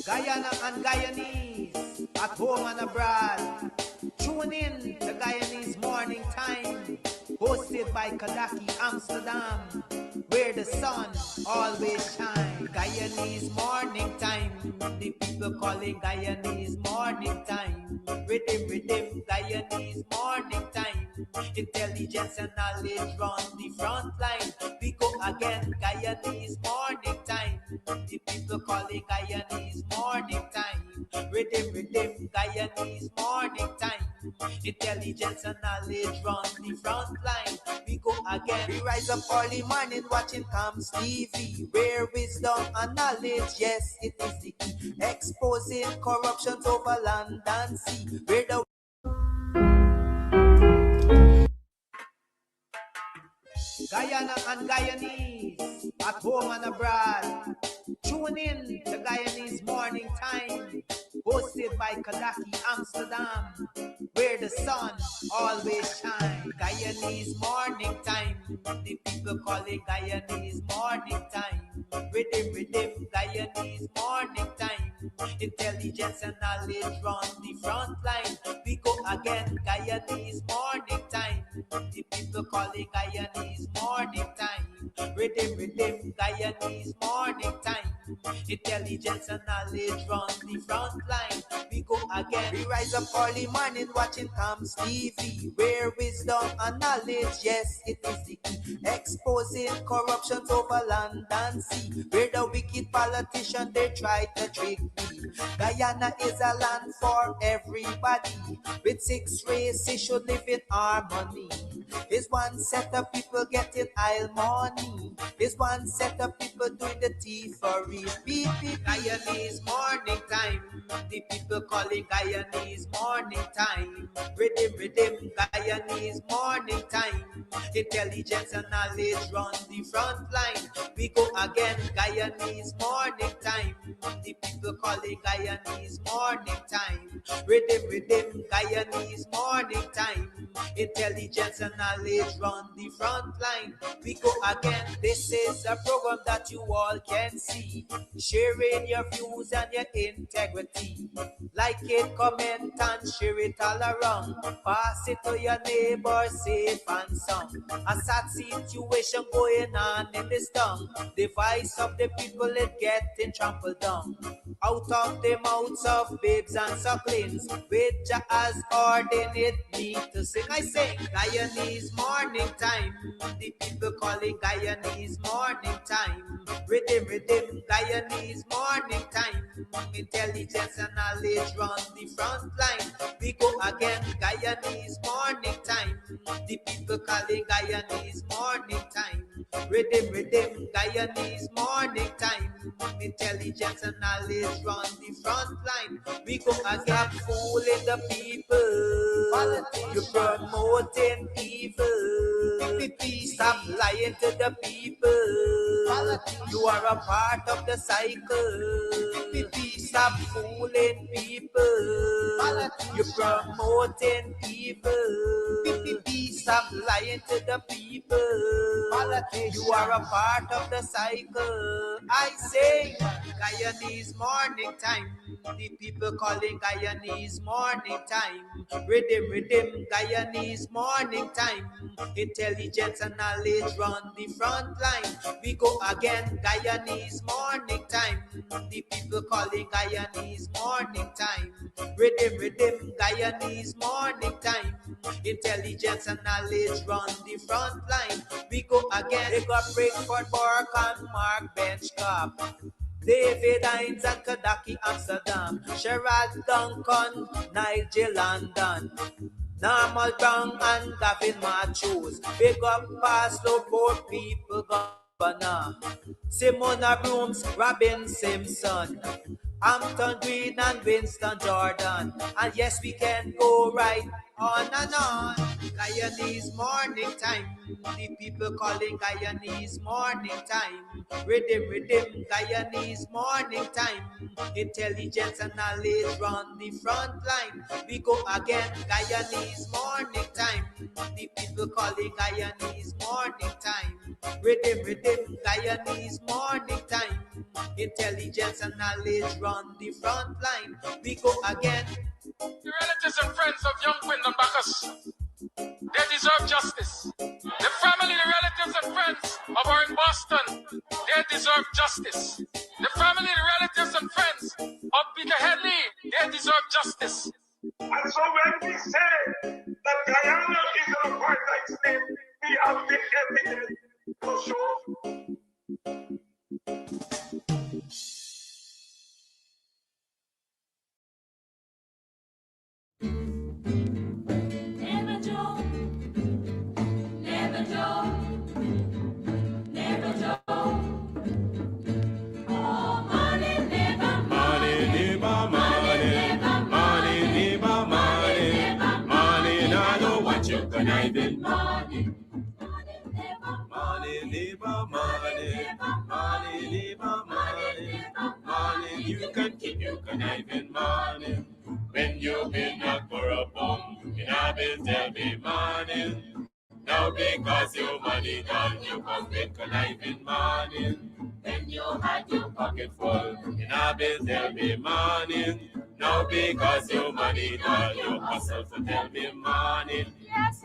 Guyana and Guyanese, at home and abroad. Tune in to Guyanese Morning Time, hosted by Kadaki Amsterdam, where the sun always shines. Guyanese Morning Time, the people calling Guyanese Morning Time. Rhythm, Guyanese Morning Time. Intelligence and knowledge run the front line. We go again, Guyanese Morning Time. The people calling Guyanese Morning Time. Rhythm, Guyanese Morning Time. Intelligence and knowledge run the front line. We go again. We rise up early morning watching Comes TV, where wisdom and knowledge, yes, it is the key. Exposing corruption over land and sea, where the Guyana and Guyanese, at home and abroad. Tune in to Guyanese Morning Time, hosted by Kadaki Amsterdam, where the sun always shines. Guyanese Morning Time, the people call it Guyanese Morning Time. Rhythm, Guyanese Morning Time. Intelligence and knowledge run the front line. We go again, Guyanese Morning Time. The people call it Guyanese Morning Time. Rhythm, Guyanese Morning Time. Intelligence and knowledge run the front line. We go again. We rise up early morning watching Comes TV, where wisdom and knowledge, yes, it is the key. Exposing corruption over land and sea, where the wicked politicians, they try to trick me. Guyana is a land for everybody. With 6 races should live in harmony. Is one set of people getting aisle money. Is one set of people doing the thievery. Beep. Guyanese Morning Time. The people calling Guyanese Morning Time. Rhythm, Guyanese Morning Time. Intelligence and knowledge run the front line. We go again, Guyanese Morning Time. The people calling Guyanese Morning Time. Rhythm, Guyanese Morning Time. Intelligence and knowledge run the front line. We go again. This is a program that you all can see, sharing your views and your integrity. Like it, comment and share it all around. Pass it to your neighbor, safe and sound. A sad situation going on in this town. The voice of the people is getting trampled down. Out of the mouths of babes and sucklings, which has ordained me to sing. I sing Guyanese Morning Time. The people calling Guyanese Morning Time. Rhythm, Guyanese Morning Time. Intelligence and knowledge run the front line. We go again, Guyanese Morning Time. The people calling Guyanese Morning Time. Rhythm, Guyanese Morning Time. Intelligence and knowledge run the front line. We go again, fooling the people. You're promoting evil. Stop lying to the people. You are a part of the cycle. Stop fooling people. You're promoting evil. Stop lying to the people. You are a part of the cycle. I say Guyanese Morning Time. The people calling Guyanese Morning Time. Rhythm, Guyanese Morning Time. Intelligence and knowledge run the front line. We go again, Guyanese Morning Time. The people calling Guyanese Morning Time. Rhythm, Guyanese Morning Time. Intelligence and knowledge run the front line. We go again. They got Breakford, Bork and Mark Benchcop. David Hines and Kadaki Amsterdam. Sherrod Duncan, Nigel London. Normal Brown and Gavin Matthews. Big up Pastor, poor people governor. Simona Brooms, Robin Simpson. Hampton Green and Winston Jordan. And yes, we can go right on and on. Guyanese morning time. The people calling Guyanese morning time. Rhythm, Guyanese morning time. Intelligence and knowledge run the front line. We go again, Guyanese morning time. The people calling Guyanese morning time. Rhythm, Guyanese morning time. Intelligence and knowledge run the front line. We go again. The relatives and friends of young Wyndham Bacchus, they deserve justice. The family, the relatives and friends of our in Boston, they deserve justice. The family, the relatives and friends of Peter Headley, they deserve justice. And so when we say that Guyana is an apartheid state, we have the evidence to show. You can keep your conniving money. When you've been knocked for a bum, in a bill tell me money. Now because your money done, you come with conniving money. When you had your pocket full, in a bill tell me money. Now because your money done, you hustle to tell me money. Yes,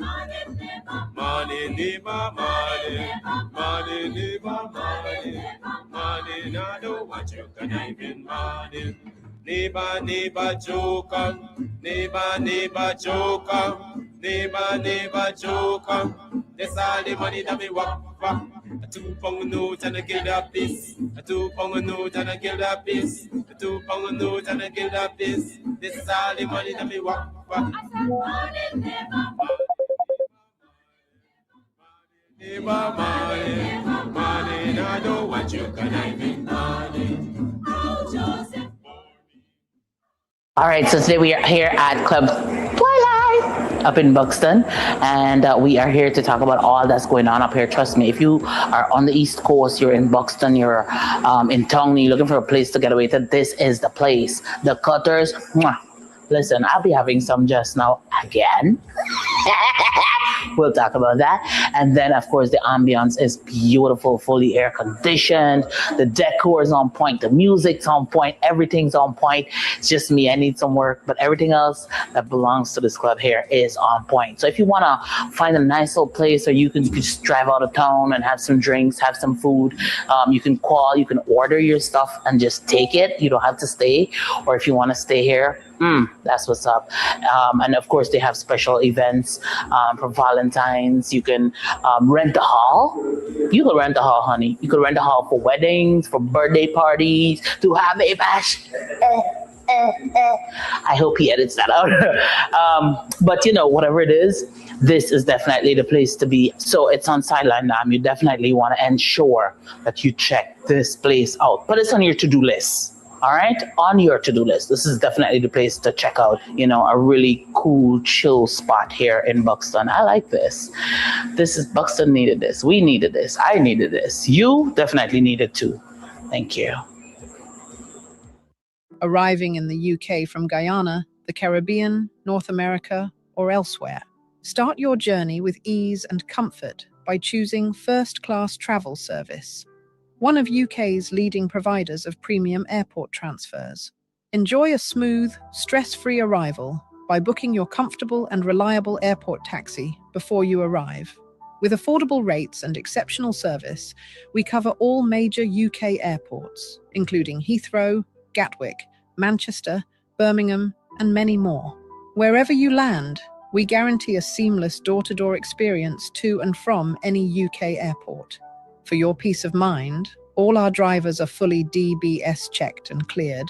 money, neighbor, money, money, now don't want you conniving money. Neighbor, joker, neighbor, joker, neighbor, joker. That's all the money that me walk for. A 2 pound note and a guilder piece. A 2 pound note and a guilder piece. A 2 pound note and a guilder piece. This is all the money that me walk for. I said money, neighbor, money, I don't want you conniving money. All right, so today we are here at Club Twilight up in Buxton, and we are here to talk about all that's going on up here. Trust me, if you are on the East Coast, you're in Buxton, you're in Tongley, looking for a place to get away to, this is the place. The Cutters, mwah. Listen, I'll be having some just now again. We'll talk about that. And then, of course, the ambience is beautiful, fully air conditioned. The decor is on point. The music's on point. Everything's on point. It's just me. I need some work. But everything else that belongs to this club here is on point. So if you want to find a nice little place or you can just drive out of town and have some drinks, have some food, you can call, you can order your stuff and just take it. You don't have to stay. Or if you want to stay here, that's what's up. And of course, they have special events for Valentine's. You can rent a hall. You can rent a hall, honey. You can rent a hall for weddings, for birthday parties, to have a bash. I hope he edits that out. But you know, whatever it is, this is definitely the place to be. So it's on Sideline Dam. You definitely want to ensure that you check this place out. But it's on your to-do list. All right, on your to-do list. This is definitely the place to check out, you know, a really cool, chill spot here in Buxton. I like this. This is, Buxton needed this. We needed this. I needed this. You definitely needed too. Thank you. Arriving in the UK from Guyana, the Caribbean, North America, or elsewhere. Start your journey with ease and comfort by choosing first-class travel service, one of UK's leading providers of premium airport transfers. Enjoy a smooth, stress-free arrival by booking your comfortable and reliable airport taxi before you arrive. With affordable rates and exceptional service, we cover all major UK airports, including Heathrow, Gatwick, Manchester, Birmingham, and many more. Wherever you land, we guarantee a seamless door-to-door experience to and from any UK airport. For your peace of mind, all our drivers are fully DBS checked and cleared,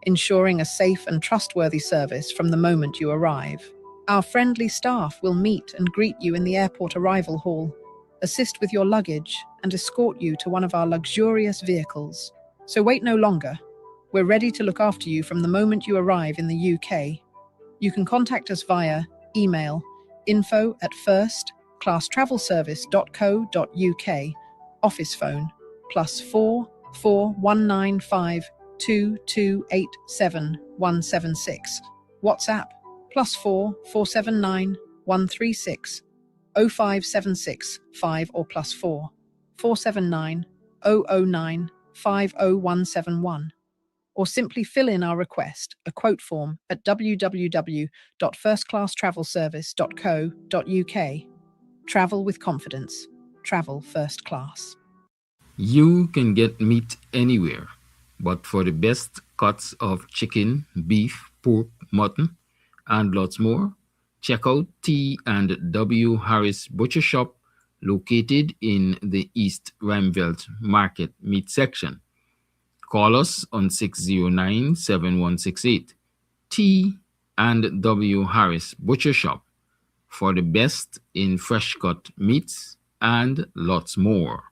ensuring a safe and trustworthy service from the moment you arrive. Our friendly staff will meet and greet you in the airport arrival hall, assist with your luggage, and escort you to one of our luxurious vehicles. So wait no longer. We're ready to look after you from the moment you arrive in the UK. You can contact us via email, info@firstclasstravelservice.co.uk. Office phone +4 4195 2287 176. WhatsApp +4 479 136 0576 5 or +4 479 009 50171. Or simply fill in our request, a quote form, at www.firstclasstravelservice.co.uk. Travel with confidence. Travel first class. You can get meat anywhere, but for the best cuts of chicken, beef, pork, mutton, and lots more, check out T&W Harris Butcher Shop located in the East Rheinveld Market Meat Section. Call us on 609-7168. T&W Harris Butcher Shop for the best in fresh cut meats and lots more.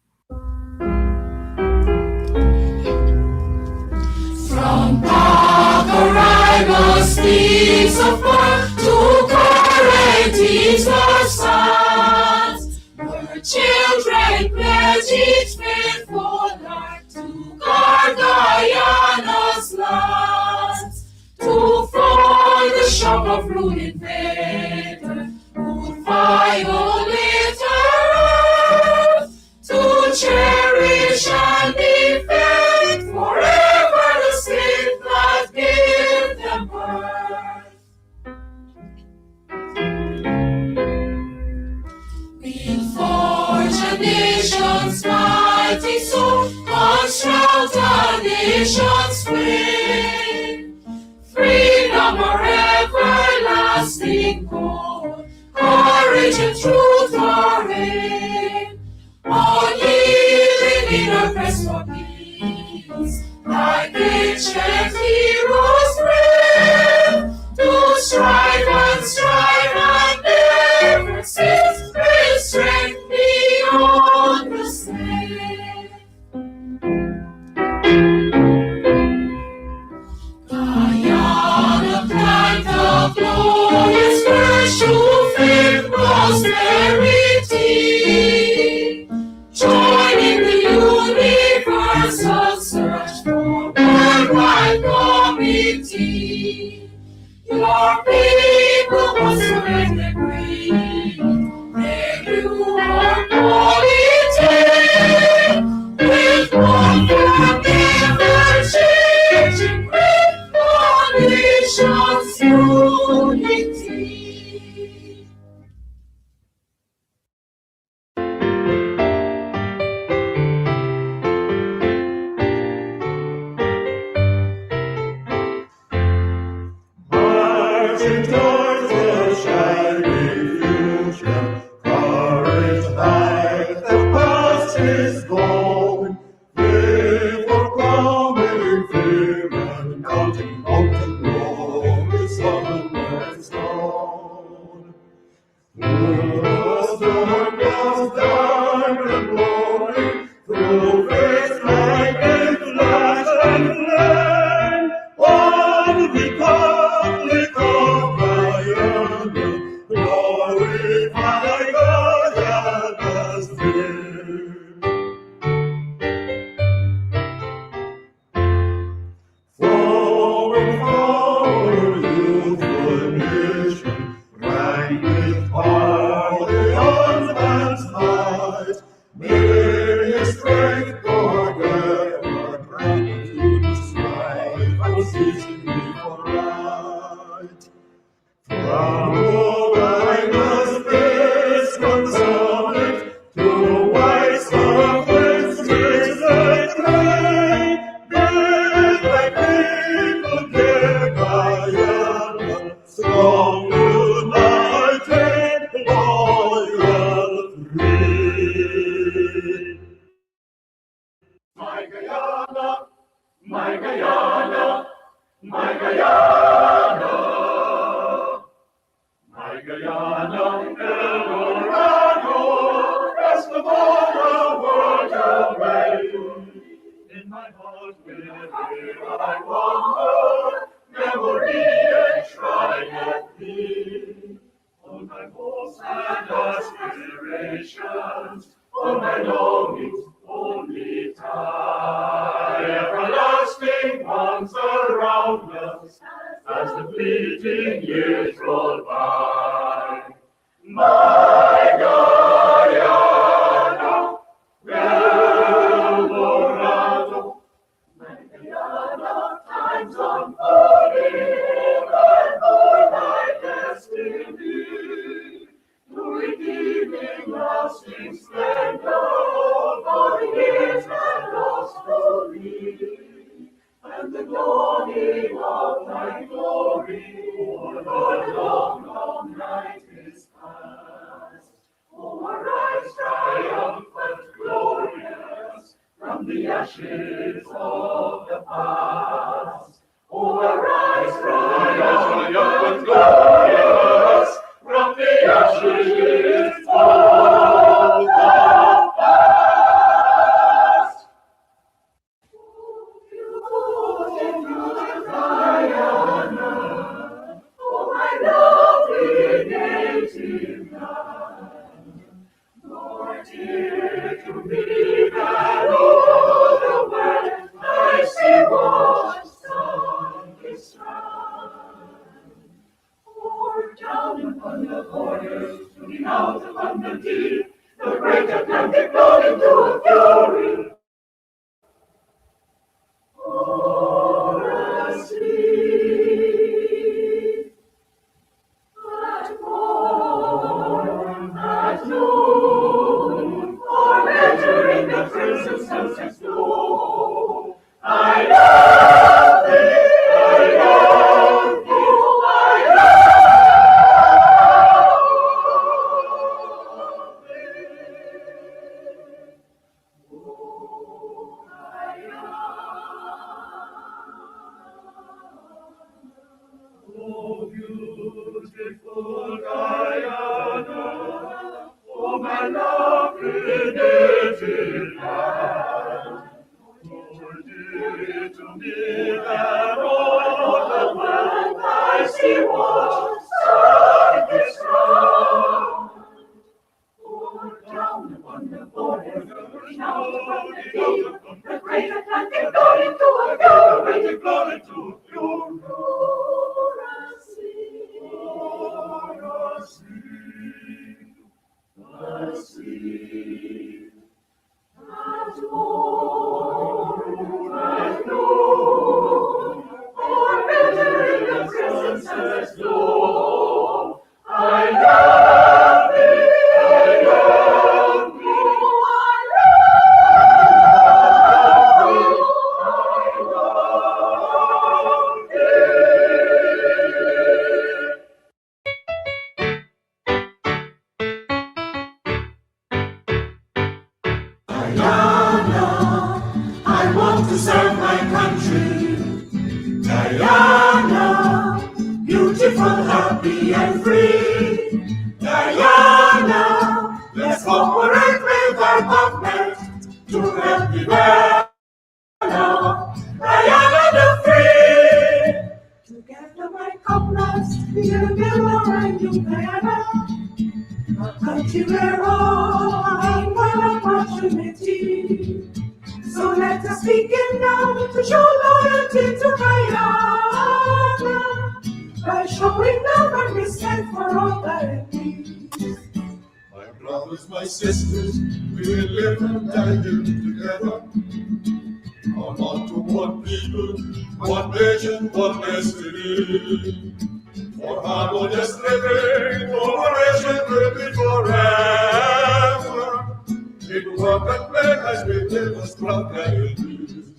From Park arrival speeds of work to quarantines or sons, where children pledge each faithful heart to guard Guyana's lands, to foil the shock of rude invader who violate our earth, to cherish and defend forever the state that gave them birth. We'll forge a nation's mighty soul, construct a nation's flame. Freedom our everlasting goal, courage and truth our aim. Unyielding in our quest for peace, like ancient heroes brave, to strive and never cease, with strength beyond the slave. Guyana, plant of glorious first to fame prosperity, joining the universal search for worldwide community. Your people must surrender greed, renew our polity, with one firm, never changing, great for nations' unity. Marching towards the shining future, courage high, the past is gone. Live for coming fame and counting mountain glory, sun and stone. Through storm clouds dark and blowing, through face like a flash and flame, on the Republic of Guyana, glorify Guyana's name. Forward, forward, youthful nation, right with all the husband's might. May his strength forever gratitude strive, unceasingly for right. From Guyana's base consolate to white sovereign streets that claim, build thy people, dear Guyana, strong, united, loyal, free. My Guyana, my Guyana, my Guyana, my Guyana, Eldorado, rest of all the world away. In my heart wherever I wander, memory enshrined thee. On my horse generations, all my longings only tie. Everlasting bonds around us as the fleeting years roll by. My Guyana, El Dorado, my Guyana, times unfolding, and for my destiny, the redeeming, lasting splendor of years and lost for me, and the dawning of thy glory, for the long, long night is past. Oh, arise, triumphant, glorious, from the ashes of the past. Oh, arise, triumphant, glorious, from the ashes of the past. Oh, my lovely native land, more dear to me than all the world I see washed on this strand. Pour down upon the borders, looking out upon the deep, the great Atlantic flowed into a fury. Or a sea, at morn, at noon, or measuring the crimson sunset's glow. I love thee, I love thee, I love thee. Oh, beautiful Guyana, oh, my lovely native land, more dear to me than all the world I see washed on this ground. Pour down upon the borders, looking out upon the deep, the great Atlantic flowed into a fury, flowed into a fury. A sea, at morn, at noon, or measuring the crimson sunset's glow. I love thee, I love thee, Guyana, I want to serve my country. Guyana, beautiful, happy, and free. Guyana, let's cooperate with our government to help develop Guyana the free. Together, my comrades, we will build a brand new Guyana, a country where all have one opportunity. So let us begin now to show loyalty to Guyana by showing love and respect for all that it means. My brothers, my sisters, we will live and die here together. Come on to one people, one nation, one destiny. For harmonious living, cooperation will be forever. In work and play as we live as proud Guyanese.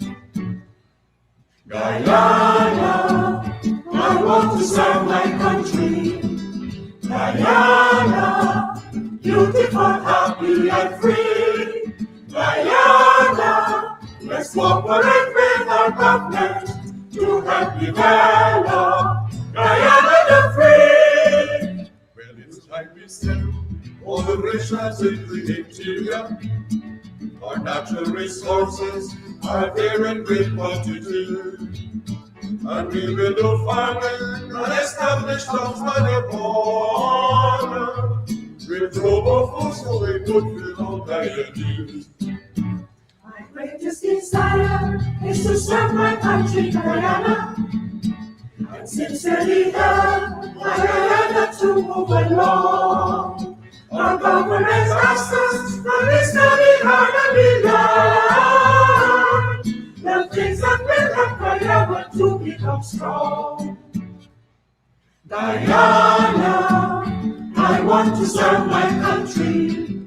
Guyana, I want to serve my country. Guyana, beautiful, happy, and free. Guyana, let's cooperate with our government to help develop Guyana the free. Well, it's time we settle all the racials in the interior. Our natural resources are there in great quantity. And we will do farming and establish towns by the border. With overflow, so we could fill out Guyanese. My greatest desire is to serve my country, Guyana, and sincerely help my Guyana to move along. Our government asks us that we study hard and we learn the things that will help Guyana to become strong. Guyana, I want to serve my country.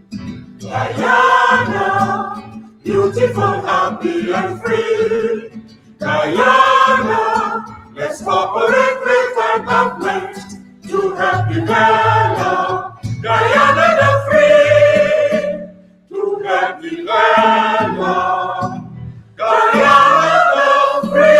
Guyana, beautiful, happy, and free. Guyana, let's cooperate with our government to help develop Guyana the free. To help develop Guyana the free.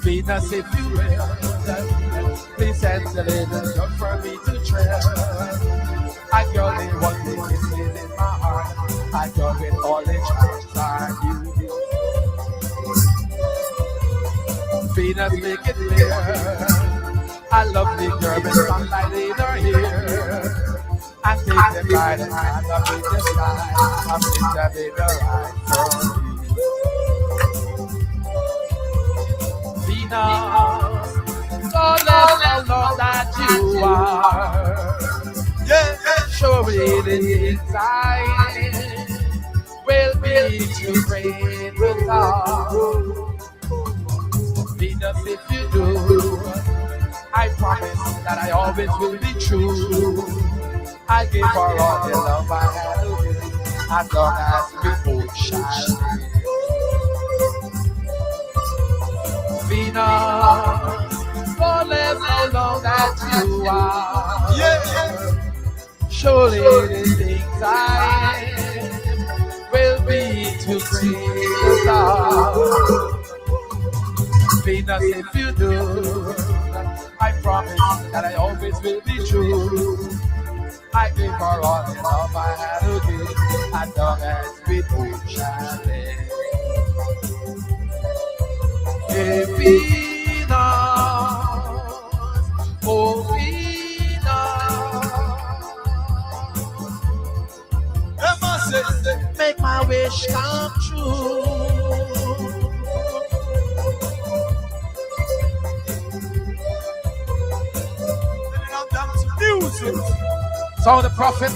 Venus, if you will, please send a little young for me to tread. I girl, they want me kissing in my heart. I girl with all the charms are you. Venus, make it clear. I love the girl with sunlight in her hair. And take them by the hand up in the sky. I'm in the middle right for you. Venus, so let's know that you are. Yeah, show it inside. We'll be to rain with us. Venus, if you do, I promise that I always will be true. I gave her all the love I had to give, as long as we both shall live. Venus, for live so long that you are. Surely the things I am will be to praise the Lord. Venus, if you do, I promise that I always will be true. I gave her all the love I had to give, as long as we both shall live. Hey, Venus, oh Venus, make my wish come true. Music. So the prophet.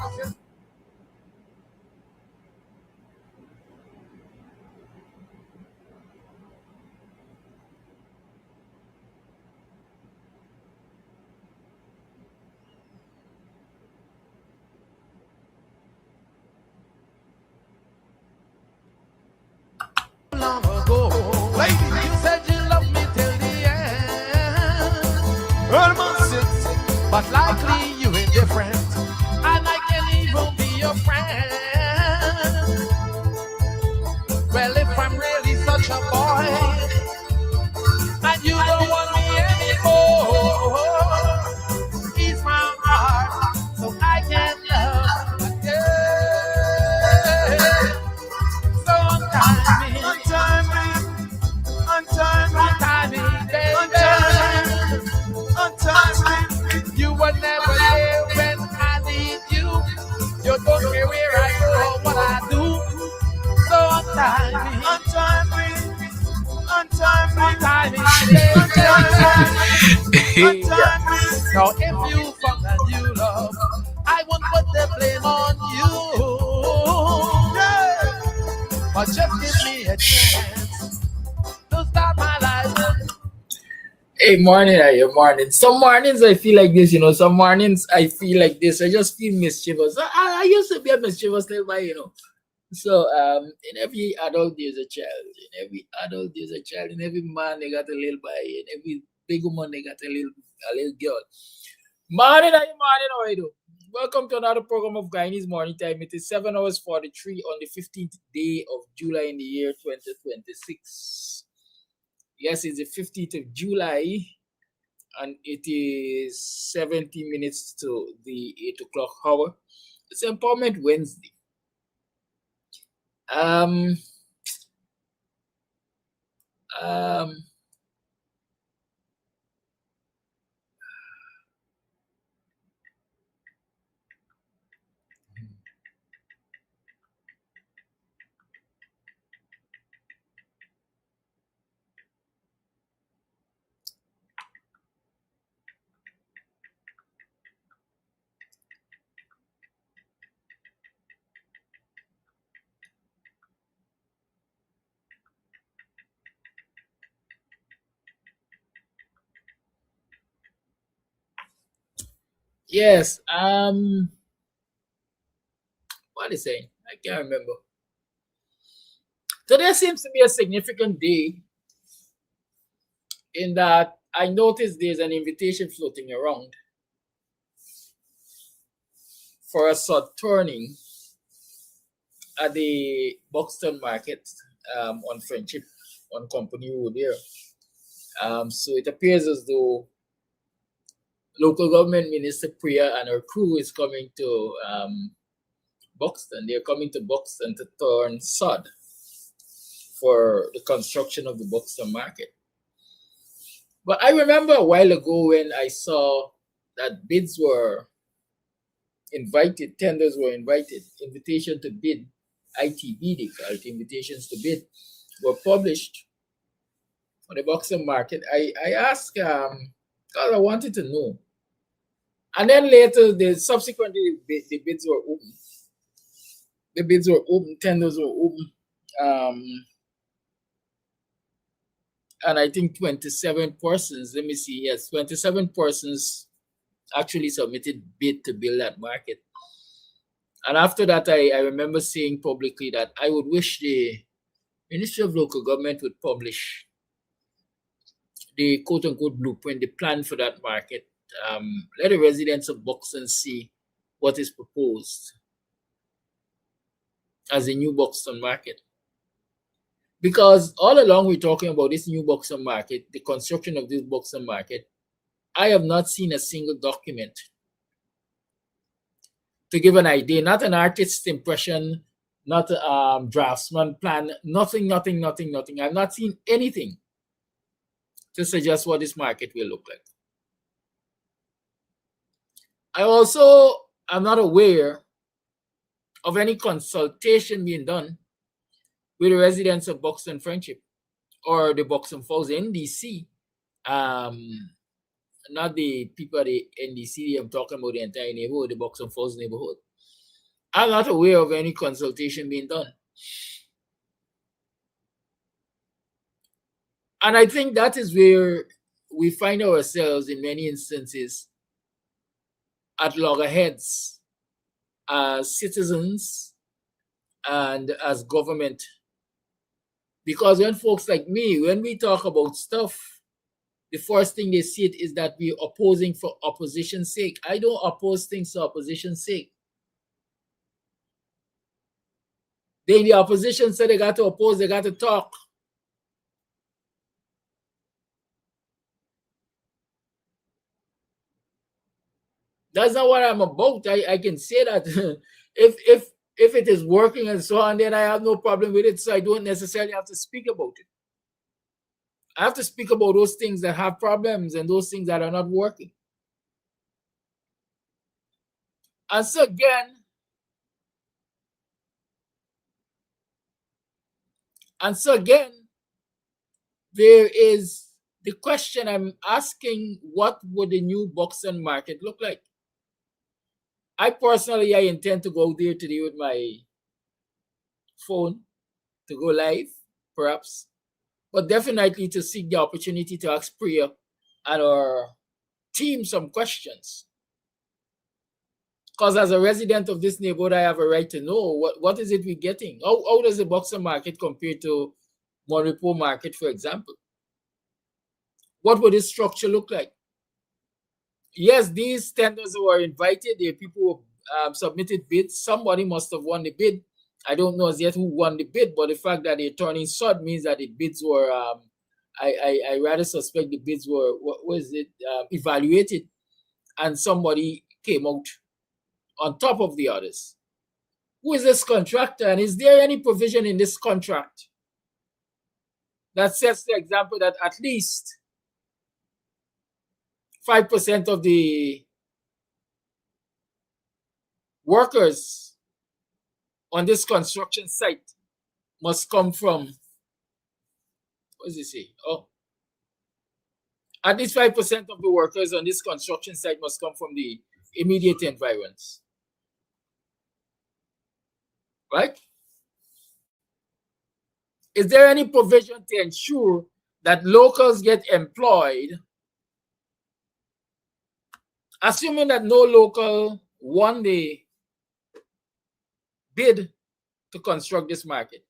Long ago, lady, you said you loved me till the end. But likely you indifferent, and I can't even be your friend. Well, if I'm really such a boy, and you don't want me anymore, ease my heart so I can love again. So untie me, baby. You were never there when I need you. You don't care where I go or what I do. So untie me, baby. Now if you found a new love, I won't put the blame on you. But just give me a chance to start my life. Hey, morning, morning. Some mornings I feel like this, some mornings I feel like this. I just feel mischievous. I used to be a mischievous little boy, So, in every adult there's a child. In every adult there's a child. In every man they got a little boy. In every big woman they got a little girl. Morning, how are you doing? Welcome to another program of Guyanese Morning Time. It is 7 hours 43 on the 15th day of July in the year 2026. Yes, it's the 15th of July, and it is 70 minutes to the 8 o'clock hour. It's Empowerment Wednesday. Yes, what is saying? I can't remember. Today seems to be a significant day in that I noticed there's an invitation floating around for a turning at the Buxton market on Friendship on Company Road there. So it appears as though local government minister Priya and her crew is coming to Buxton. They're coming to Buxton to turn sod for the construction of the Buxton market. But I remember a while ago when I saw that bids were invited, tenders were invited, invitation to bid, ITB, they call it, invitations to bid, were published for the Buxton market. I asked, because I wanted to know. And then later, subsequently, the bids were open. The bids were open, tenders were open. And I think 27 persons, 27 persons actually submitted bid to build that market. And after that, I remember saying publicly that I would wish the Ministry of Local Government would publish the quote-unquote blueprint, the plan for that market. Let the residents of Buxton see what is proposed as a new Buxton market. Because all along we're talking about this new Buxton market, the construction of this Buxton market, I have not seen a single document to give an idea, not an artist's impression, not a draftsman plan, nothing. I've not seen anything to suggest what this market will look like. I also am not aware of any consultation being done with the residents of Buxton Friendship or the Buxton Falls NDC. Not the people at the NDC, I'm talking about the entire neighborhood, the Buxton Falls neighborhood. I'm not aware of any consultation being done. And I think that is where we find ourselves in many instances at loggerheads as citizens and as government. Because when folks like me, when we talk about stuff, the first thing they see it is that we're opposing for opposition's sake. I don't oppose things for opposition's sake. Then the opposition said they got to oppose, they got to talk. That's not what I'm about. I can say that if it is working and so on, then I have no problem with it. So I don't necessarily have to speak about it. I have to speak about those things that have problems and those things that are not working. And so again, there is the question I'm asking, what would the new Buxton market look like? I intend to go there today with my phone to go live, perhaps, but definitely to seek the opportunity to ask Priya and our team some questions. Because as a resident of this neighborhood, I have a right to know what is it we're getting? How does the Buxton market compare to Monrepo market, for example? What would this structure look like? Yes, these tenders were invited. The people who submitted bids. Somebody must have won the bid. I don't know as yet who won the bid, but the fact that they're turning sod means that the bids were, I rather suspect the bids were, evaluated, and somebody came out on top of the others. Who is this contractor, and is there any provision in this contract that sets the example that at least 5% of the workers on this construction site must come from, what does it say? Oh, at least 5% of the workers on this construction site must come from the immediate environs. Right? Is there any provision to ensure that locals get employed, assuming that no local won the bid to construct this market?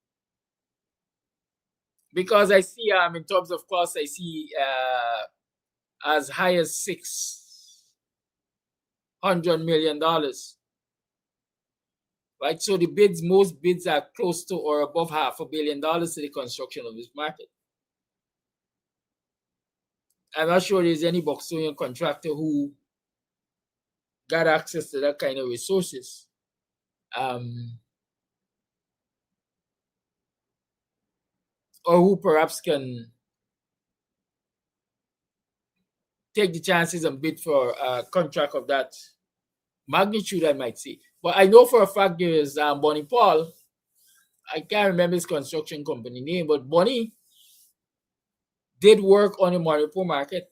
Because I see, in terms of cost, I see as high as $600 million. Right, so the bids, most bids are close to or above $500 million to the construction of this market. I'm not sure there's any Buxtonian contractor who got access to that kind of resources. Or who perhaps can take the chances and bid for a contract of that magnitude, I might say. But I know for a fact there is Bonnie Paul. I can't remember his construction company name, but Bonnie did work on the Monrepo market.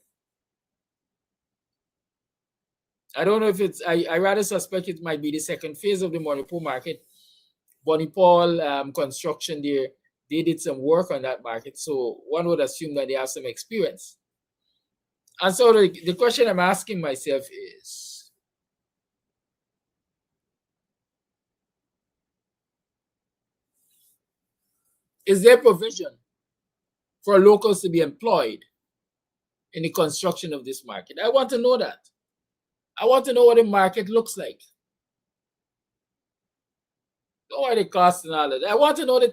I don't know if it's, I rather suspect it might be the second phase of the Monrepo market. Bonnie Paul construction there, they did some work on that market. So one would assume that they have some experience. And so the question I'm asking myself is, Is there provision for locals to be employed in the construction of this market? I want to know that. I want to know what the market looks like. Know what it costs and all of that. I want to know the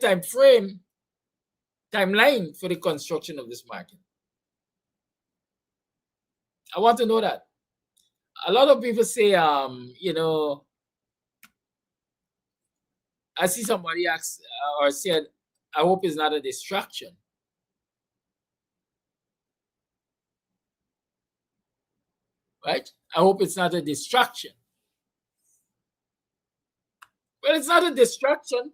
timeline for the construction of this market. I want to know that. A lot of people say, you know, I see somebody ask or said, I hope it's not a distraction. Right? I hope it's not a distraction. Well, it's not a distraction.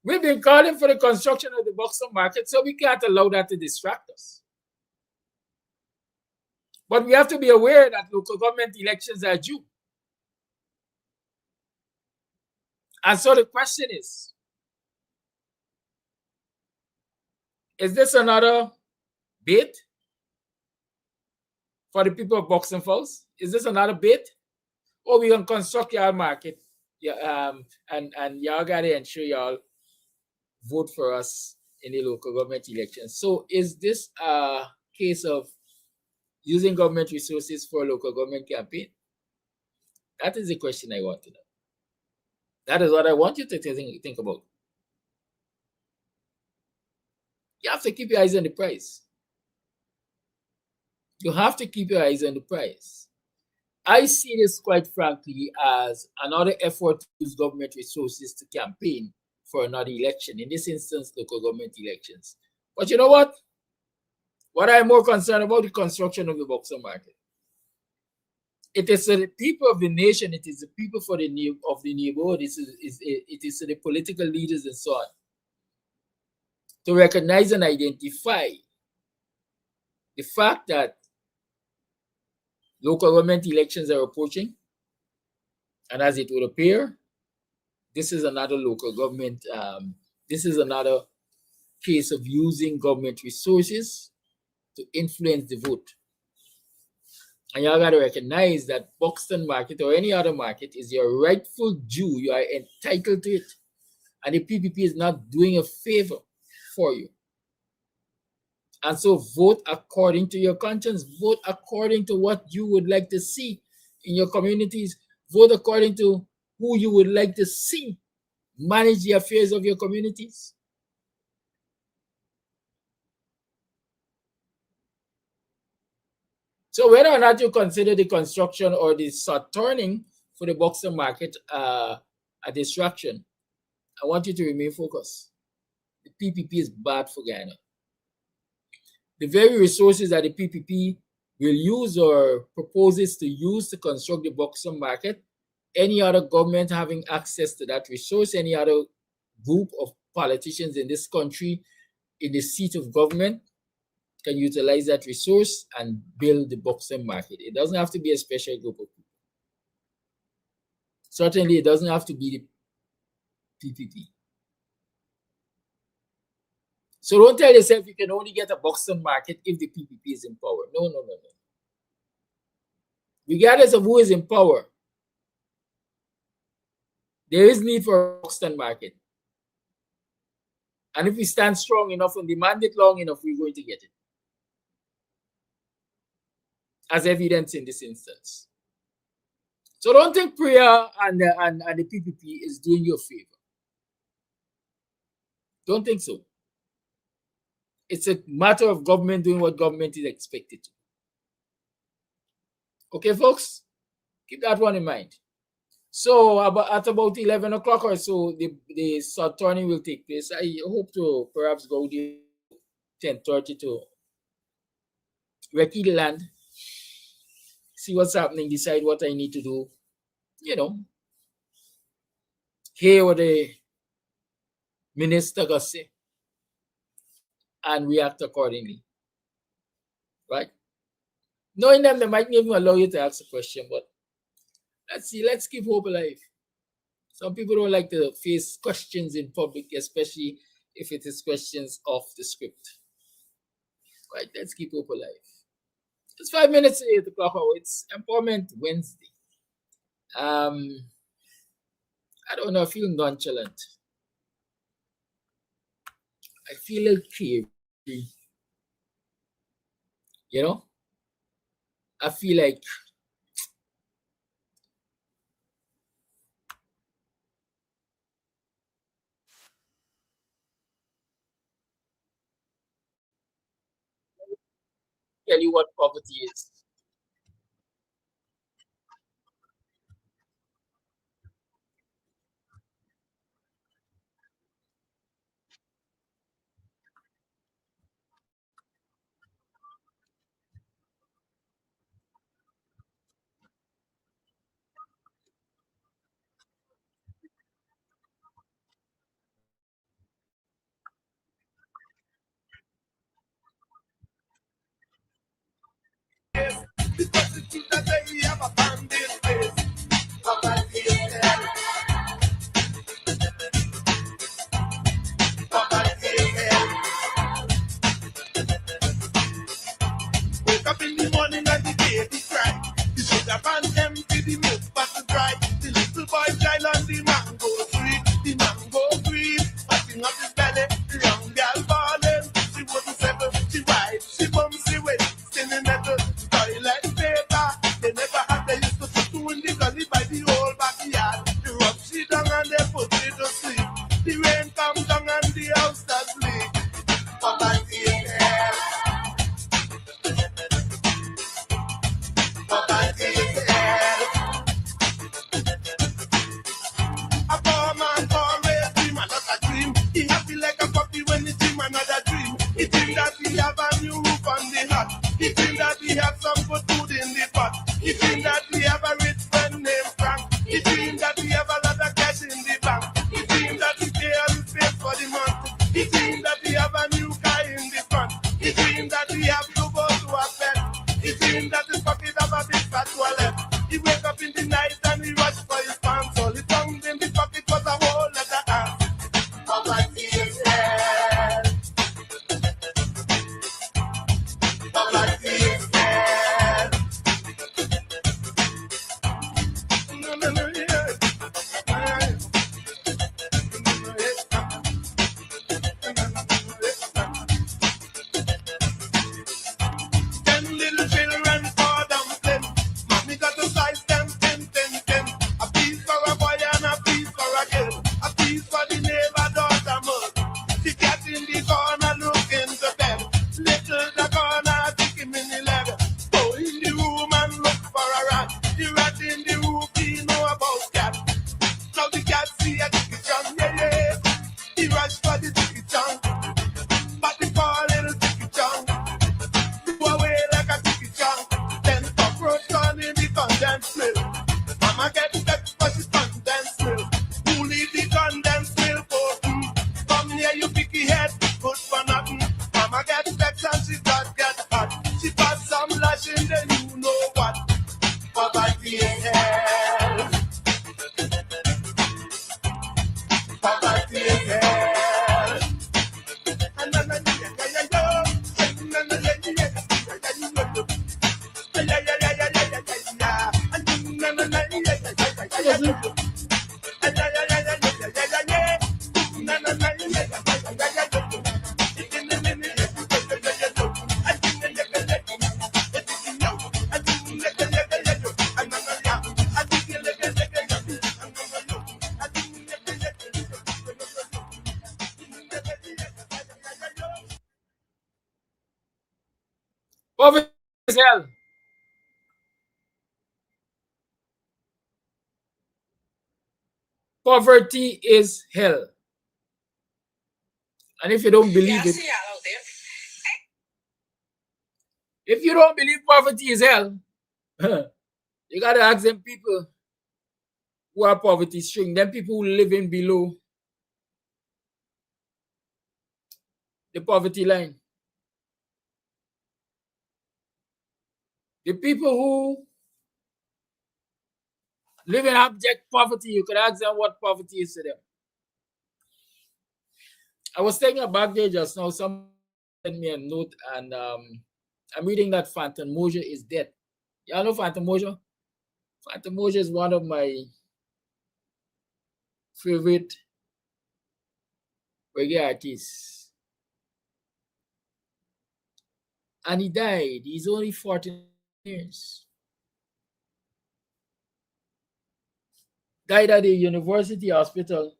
We've been calling for the construction of the Buxton market, so we can't allow that to distract us. But we have to be aware that local government elections are due. And so the question is this another bid for the people of Buxton Falls? Is this another bid? Or we gonna construct your market? Yeah, and y'all gotta ensure y'all vote for us in the local government elections. So is this a case of using government resources for a local government campaign? That is the question I want to know. That is what I want you to think about. You have to keep your eyes on the prize. You have to keep your eyes on the prize. I see this, quite frankly, as another effort to use government resources to campaign for another election, in this instance, local government elections. But you know what? What I'm more concerned about, the construction of the Buxton market. It is to the people of the nation, it is the people of the neighborhood, it is to the political leaders and so on, to recognize and identify the fact that local government elections are approaching, and as it would appear, this is another local government, this is another case of using government resources to influence the vote. And y'all got to recognize that Buxton market or any other market is your rightful due. You are entitled to it. And the PPP is not doing a favor for you. And so vote according to your conscience. Vote according to what you would like to see in your communities. Vote according to who you would like to see manage the affairs of your communities. So whether or not you consider the construction or the turning for the Buxton market a distraction, I want you to remain focused. The PPP is bad for Guyana. The very resources that the PPP will use or proposes to use to construct the Buxton market, any other government having access to that resource, any other group of politicians in this country in the seat of government can utilize that resource and build the Buxton market. It doesn't have to be a special group of people. Certainly, it doesn't have to be the PPP. So don't tell yourself you can only get a Buxton market if the PPP is in power. No. Regardless of who is in power, there is need for a Buxton market. And if we stand strong enough and demand it long enough, we're going to get it. As evidence in this instance. So don't think prayer and the PPP is doing you a favor. Don't think so. It's a matter of government doing what government is expected to. Okay, folks? Keep that one in mind. So at about 11 o'clock or so, the turning will take place. I hope to perhaps go there 10:30 to recce the land, see what's happening, decide what I need to do, hear what the minister gonna say, and react accordingly. Right? Knowing them, they might even allow you to ask a question, but let's see, let's keep hope alive. Some people don't like to face questions in public, especially if it is questions off the script. Right? Let's keep hope alive. It's 5 minutes to 8 o'clock. It's Empowerment Wednesday. I don't know, I feel nonchalant. I feel a little crazy. You know? I feel like tell you what poverty is. Because the truth that they have a bandit face. Poverty is hell. Poverty is hell. Wake up in the morning and the baby cry. The sugar pan empty, the milk bottle dry. The little boy child on the mango tree. The mango tree, patting up his belly. The young girl falling. She wouldn't settle. She white, she bum, she wet. Standing at the toilet paper. They never had, they used to put two in the gully by the whole backyard. They rub she down and they put it to sleep. The rain comes down and the house does leak. Poverty is hell. Poverty is hell. A poor man born raised dream another dream. He happy like a puppy when he dream another dream. He dream that he have a new roof on the hut. He dream that he have some good food in the pot. He dream that he have a rich friend named Frank. He dream that he have a lot of cash in the bank. He dream that he pay all his bills for the month. He dream that he have a new car in the front. He dream that he have to go to a bed. He dream that his pocket have a big fat wallet. He wake up in the night and he rush for his pants. All he found in the pocket was a whole lot of ants. Poverty is hell. Poverty is hell. No, no, no, yeah. Ten little children for dumpling. Mommy got to slice them 10, 10, 10. A piece for a boy and a piece for a girl. A piece for the neighbor daughter mug. The cat in the corner looking to bed. Little the corner kick him in the leg. Go in the room and look for a rat. The rat in the roof, he know about cat. Now the cat see a ticky chunk, yeah, yeah. He rush for the ticky chunk. But the poor little ticky chunk go away like a ticky chunk. Then cockroach gone in the condensed milk. Mama get vexed for she condensed milk. Who leave the condensed milk open? Come here, you picky head, good for nothing. Mama get vexed and she got get hot. She pass some lashing, then you know what. Poverty is hell. Poverty is hell. And then Poverty is hell. Poverty is hell. And if you don't believe it, if you don't believe poverty is hell, you gotta ask them people who are poverty stricken, them people who living below the poverty line. The people who live in abject poverty, you could ask them what poverty is to them. I was taking a back there just now. Someone sent me a note, and I'm reading that Phantom Moja is dead. Y'all know Phantom Moja? Phantom Moja is one of my favorite reggae artists. And he died. He's only 40 years. Died at the university hospital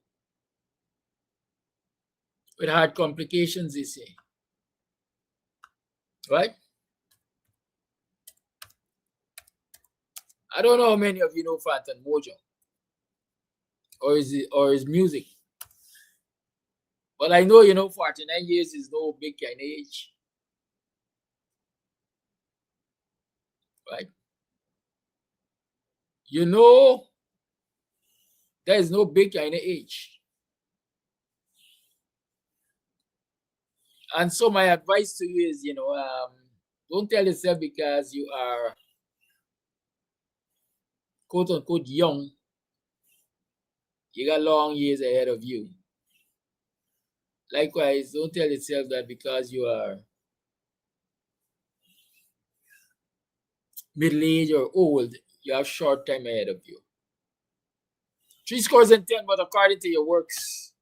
with heart complications, they say. Right? I don't know how many of you know Phantom Mojo or his music. But I know, 49 years is no big kind of age. Right? There is no big kind of age. And so my advice to you is, don't tell yourself because you are quote unquote young, you got long years ahead of you. Likewise, don't tell yourself that because you are middle-aged or old, you have short time ahead of you. 3 scores and 10, but according to your works.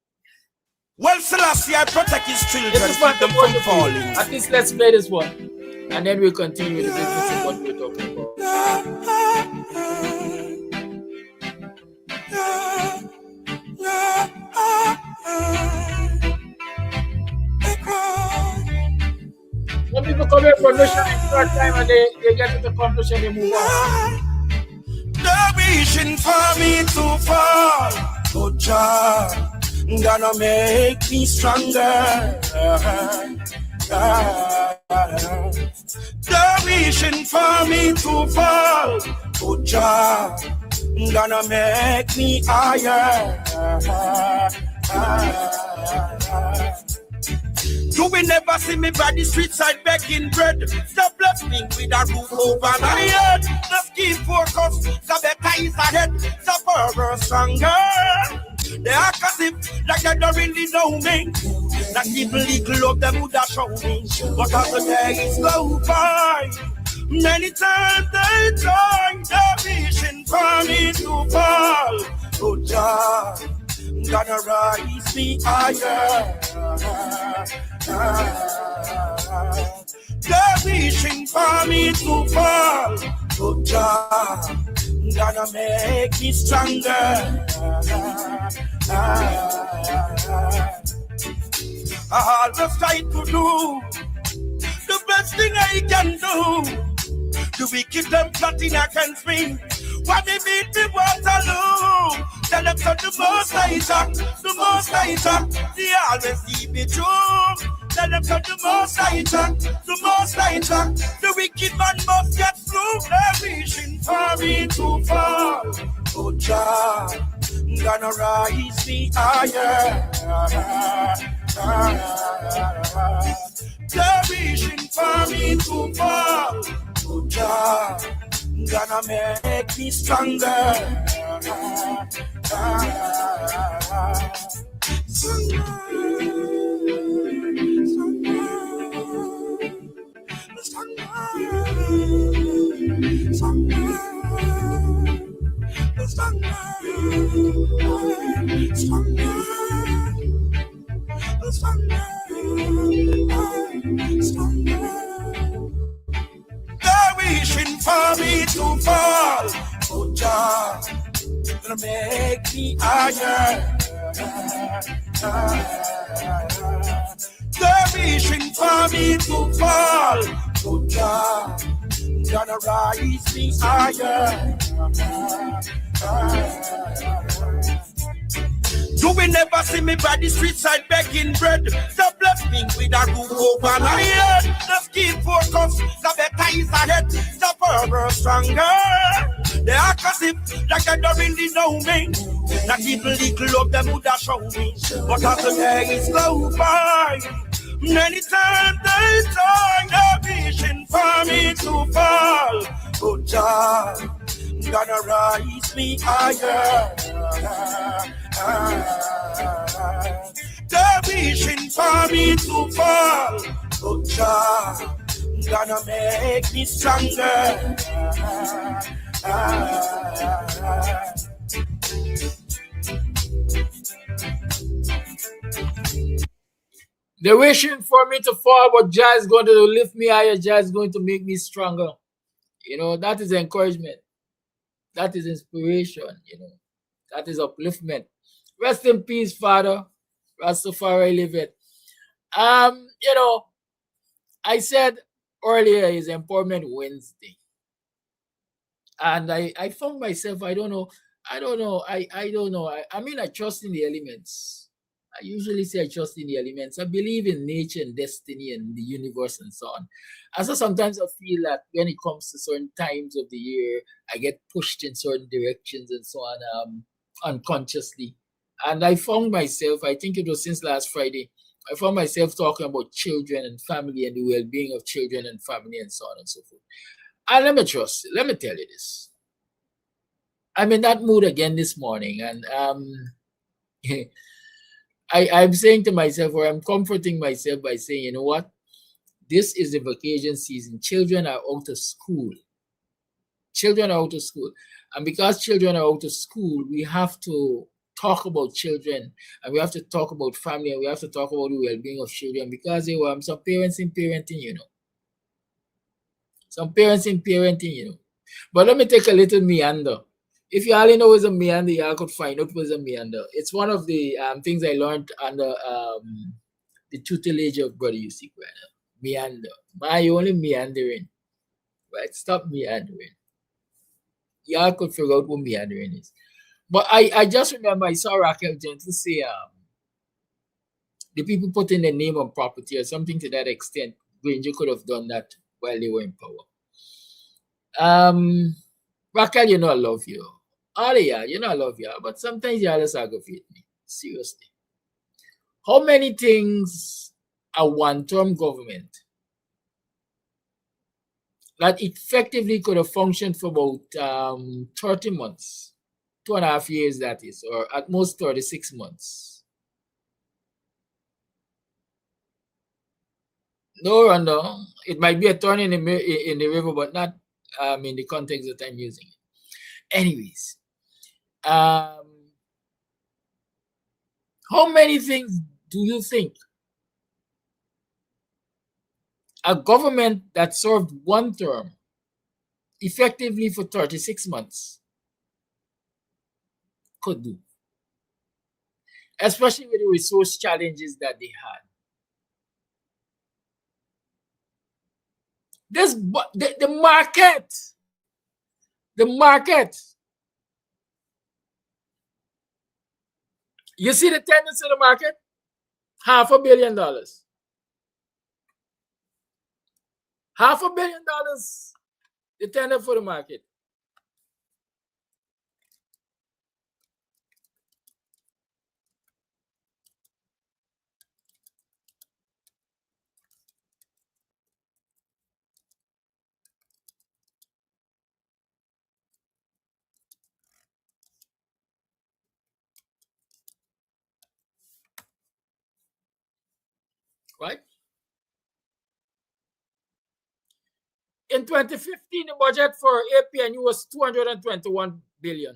Well, Selassie, I protect his children, This is keep what them from falling. At least let's play this one. And then we'll continue the business of what we're talking about. Some people come here for mission in short time and they get to the conclusion, they move on. They're wishing for me to fall, but Jah gonna make me stronger. They're wishing for me to fall, but Jah gonna make me higher. You will never see me by the street side begging bread. Stop blessing with a roof over my head. Just keep focused, the better is ahead. The forever stronger. They act as if like they don't really know me. That people little of them would have shown me. But as the days go by, many times they try. They're wishing for me to fall. Oh, Jah gonna rise me higher. They're wishing for me to fall, but Jah gonna make me stronger. I always try to do the best thing I can do. The wicked them plotting against me. When they beat me Waterloo, tell them to the most I talk, the most I talk. They always keep it true. Tell them to the most I talk, the most I talk. The wicked man must get through. They're wishing for me to fall. Oh, Jah gonna rise me higher. They're wishing for me to fall. Oh, Jah gonna make me stronger. They're wishing for me to fall. Oh, Jah gonna make me higher. They're wishing for me to fall. Oh, Jah gonna rise me higher. You will never see me by the street side begging bread. Stop blessing with a roof over my head. Just keep focused, the better is ahead. The forever stronger. They act as if like they don't really know me. That people little of them would have shown me. But as the days go by, many times they try. They're wishing for me to fall. But Jah gonna rise me higher. They're wishing for me to fall, but Jah gonna make me stronger. They're wishing for me to fall, but Jah is going to lift me higher. Jah is going to make me stronger. That is encouragement. That is inspiration. That is upliftment. Rest in peace, Father. Rastafari live it. I said earlier is Empowerment Wednesday. And I found myself, I don't know. I don't know. I trust in the elements. I usually say I trust in the elements. I believe in nature and destiny and the universe and so on. And so sometimes I feel that when it comes to certain times of the year, I get pushed in certain directions and so on, unconsciously. And I found myself, I think it was since last Friday, I found myself talking about children and family and the well-being of children and family and so on and so forth. And let me tell you this. I'm in that mood again this morning, and I'm saying to myself, or I'm comforting myself by saying, you know what? This is the vacation season. Children are out of school. Children are out of school. And because children are out of school, we have to talk about children, and we have to talk about family, and we have to talk about the well-being of children, because there were some parents in parenting, Some parents in parenting, But let me take a little meander. If you already know what a meander, you all could find out what's a meander. It's one of the things I learned under the tutelage of Brother UC Granner. Meander. Why you only meandering? Right? Stop meandering. Y'all could figure out what meandering is. But I just remember I saw Raquel Gentle say the people put in their name on property or something to that extent. Granger could have done that while they were in power. Raquel, I love you. Alia, I love you. But sometimes you always aggravate me. Seriously. How many things a one-term government that effectively could have functioned for about 30 months, 2.5 years that is, or at most 36 months. No, Randa, it might be a turn in the river, but not in the context that I'm using it. Anyways, how many things do you think a government that served one term effectively for 36 months could do? Especially with the resource challenges that they had. The market. You see the tendency of the market? $500 million. $500 million, the tender for the market. Right? In 2015, the budget for APNU was $221 billion.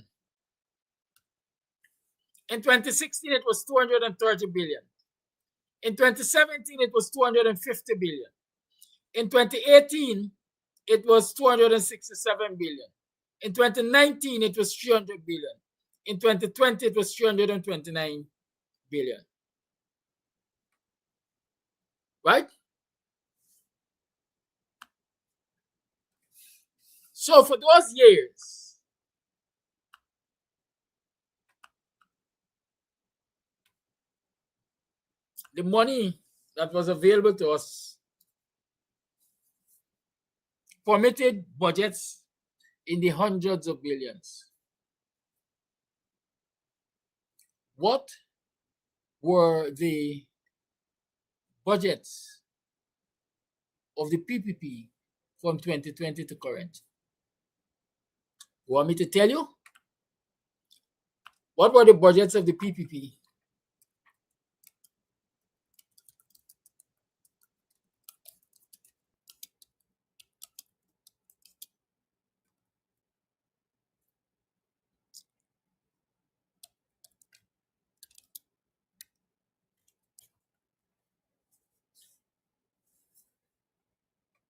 In 2016, it was $230 billion. In 2017, it was $250 billion. In 2018, it was $267 billion. In 2019, it was $300 billion. In 2020, it was $329 billion. Right? So for those years, the money that was available to us permitted budgets in the hundreds of billions. What were the budgets of the PPP from 2020 to current? You want me to tell you? What were the budgets of the PPP?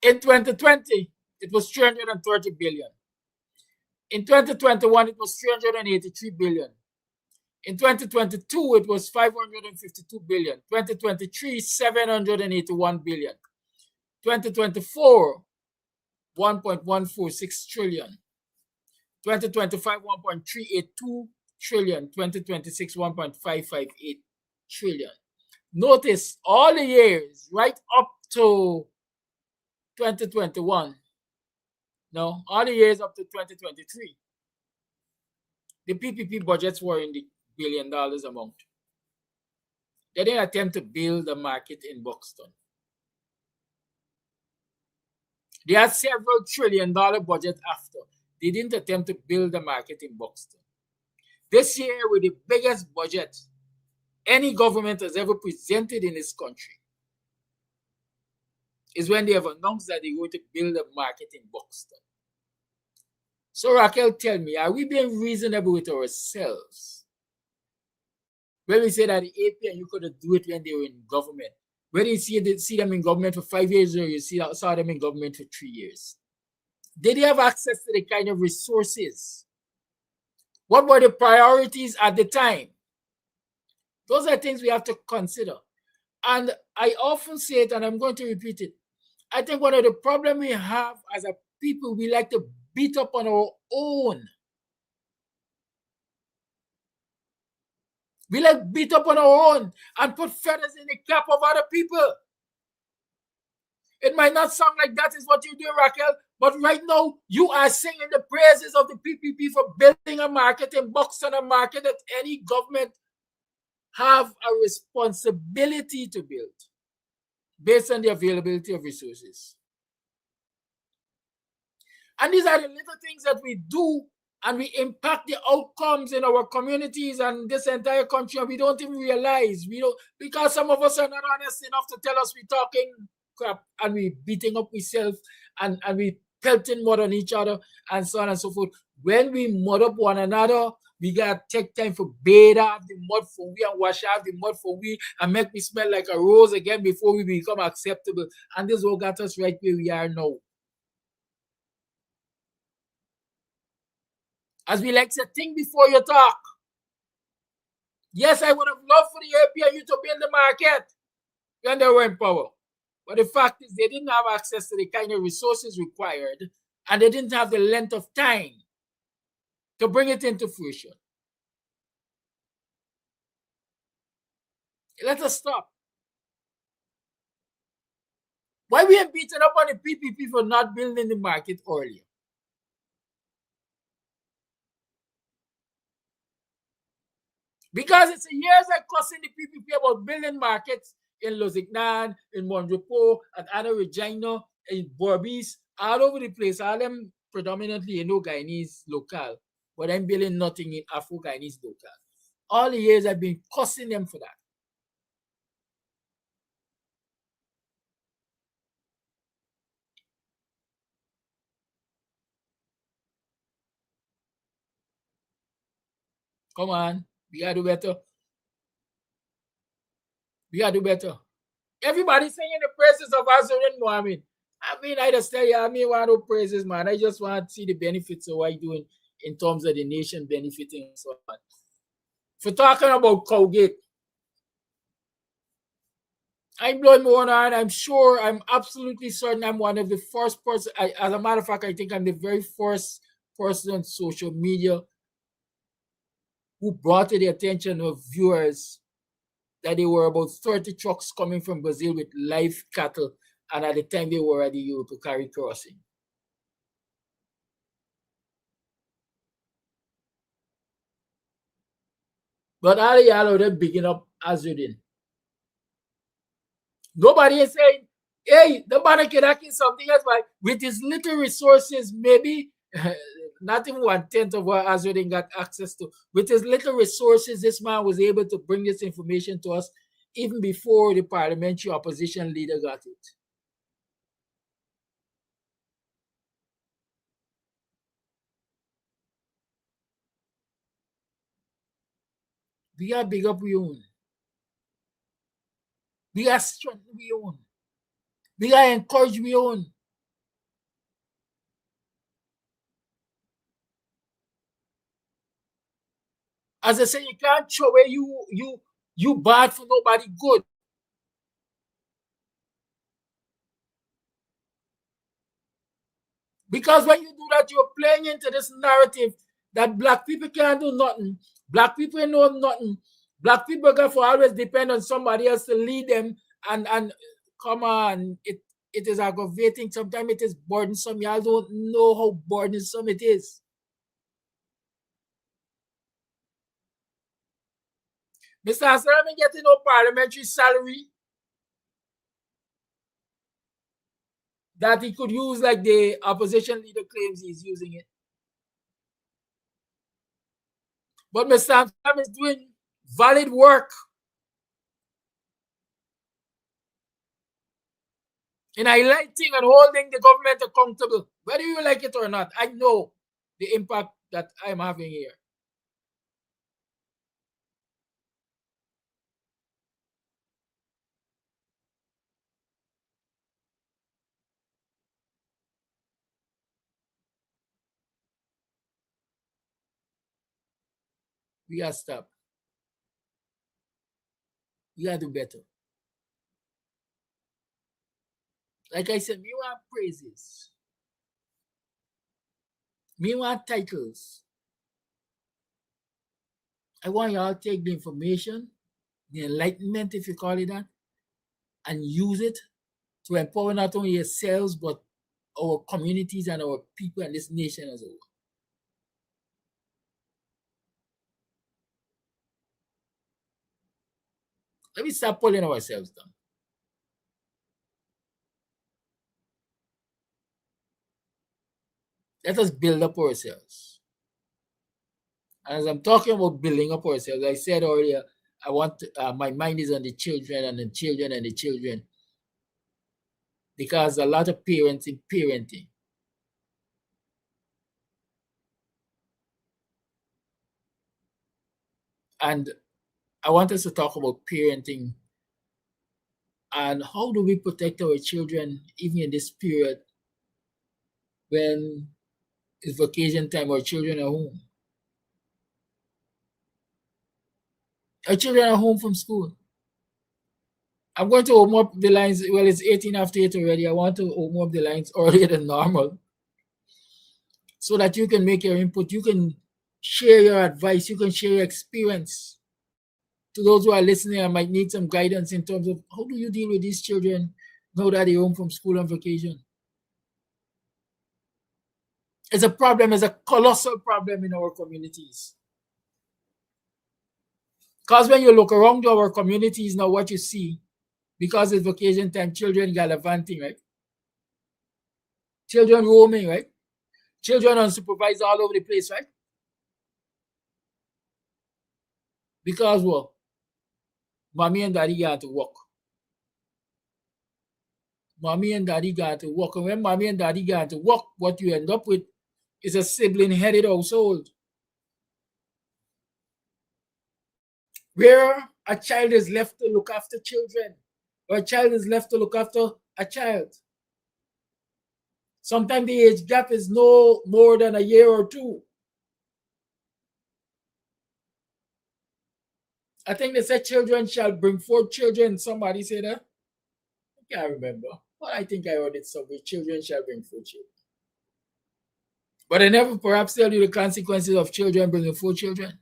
In 2020, it was 330 billion. In 2021, it was 383 billion. In 2022, it was 552 billion. 2023, 781 billion. 2024, 1.146 trillion. 2025, 1.382 trillion. 2026, 1.558 trillion. Notice all the years right up to 2021. No, all the years up to 2023. The PPP budgets were in the $1 billion amount. They didn't attempt to build a market in Buxton. They had several $1 trillion budget after. They didn't attempt to build a market in Buxton. This year, with the biggest budget any government has ever presented in this country, is when they have announced that they're going to build a market in Buxton. So Raquel, tell me, are we being reasonable with ourselves when we say that the AP and you couldn't do it when they were in government? When you see them in government for 5 years or you saw them in government for 3 years? Did they have access to the kind of resources? What were the priorities at the time? Those are things we have to consider. And I often say it, and I'm going to repeat it. I think one of the problems we have as a people, we like to beat up on our own. We like beat up on our own and put feathers in the cap of other people. It might not sound like that is what you do, Raquel, but right now you are singing the praises of the PPP for building a market in Buxton, a market that any government have a responsibility to build based on the availability of resources. And these are the little things that we do, and we impact the outcomes in our communities and this entire country, and we don't even realize. We don't, because some of us are not honest enough to tell us we're talking crap, and we beating up ourselves, and we pelting mud on each other, and so on and so forth. When we mud up one another, we gotta take time for bathe off the mud for we and wash off the mud for we and make me smell like a rose again before we become acceptable. And this all got us right where we are now. As we like to think before you talk. Yes, I would have loved for the APNU to build the market when they were in power. But the fact is they didn't have access to the kind of resources required, and they didn't have the length of time to bring it into fruition. Let us stop. Why we have beaten up on the PPP for not building the market earlier? Because it's a years like cussing the PPP about building markets in Lusignan, in Mondrepo, at Anna Regina, in Borbis, all over the place. All them predominantly, Guyanese local, but I'm building nothing in Afro-Guyanese local. All the years I've been cussing them for that. Come on, we gotta do better. We gotta do better. Everybody's singing the praises of Azurin Mohammed. I mean, I just tell you, I mean, want no praises, man. I just want to see the benefits of what you're doing in terms of the nation benefiting and so on. For talking about Cowgate, I'm blowing my own horn. I'm sure, I'm absolutely certain I'm one of the first person. As a matter of fact, I think I'm the very first person on social media who brought to the attention of viewers that there were about 30 trucks coming from Brazil with live cattle, and at the time they were at the Europe-Carry crossing. But all of y'all are there bigging up Azuddin. Nobody is saying, hey, the man can act something else, but with his little resources, maybe not even 1/10 of what Azuddin got access to. With his little resources, this man was able to bring this information to us even before the parliamentary opposition leader got it. We are big up we own. We are strength we own. We are encouraged we own. As I say, you can't show where you bad for nobody good. Because when you do that, you're playing into this narrative that black people can't do nothing. Black people know nothing. Black people got for always depend on somebody else to lead them. And come on, it is aggravating. Sometimes it is burdensome. Y'all don't know how burdensome it is. Mr. Hassan, getting no parliamentary salary that he could use like the opposition leader claims he's using it. But Mr. Hassan is doing valid work in highlighting and holding the government accountable, whether you like it or not. I know the impact that I'm having here. We gotta stop. We gotta do better. Like I said, me want praises. Me want titles. I want y'all to take the information, the enlightenment, if you call it that, and use it to empower not only yourselves, but our communities and our people and this nation as a whole. Let me start pulling ourselves down. Let us build up ourselves. And as I'm talking about building up ourselves, I said earlier, I want to, my mind is on the children and the children and the children, because a lot of parents in parenting and I want us to talk about parenting and how do we protect our children even in this period when it's vacation time, our children are home. Our children are home from school. I'm going to open up the lines. Well, it's 18 after 8 already. I want to open up the lines earlier than normal so that you can make your input. You can share your advice. You can share your experience. To those who are listening, I might need some guidance in terms of how do you deal with these children now that they're home from school on vacation? It's a problem. It's a colossal problem in our communities. Because when you look around our communities now, what you see, because it's vacation time, children gallivanting, right? Children roaming, right? Children unsupervised all over the place, right? Because what? Mommy and daddy got to work. Mommy and daddy got to work. And when mommy and daddy got to work, what you end up with is a sibling-headed household where a child is left to look after children, or a child is left to look after a child. Sometimes the age gap is no more than a year or two. I think they said children shall bring forth children. Somebody said that. I can't remember. But I think I heard it somewhere. Children shall bring forth children. But they never perhaps tell you the consequences of children bringing forth children.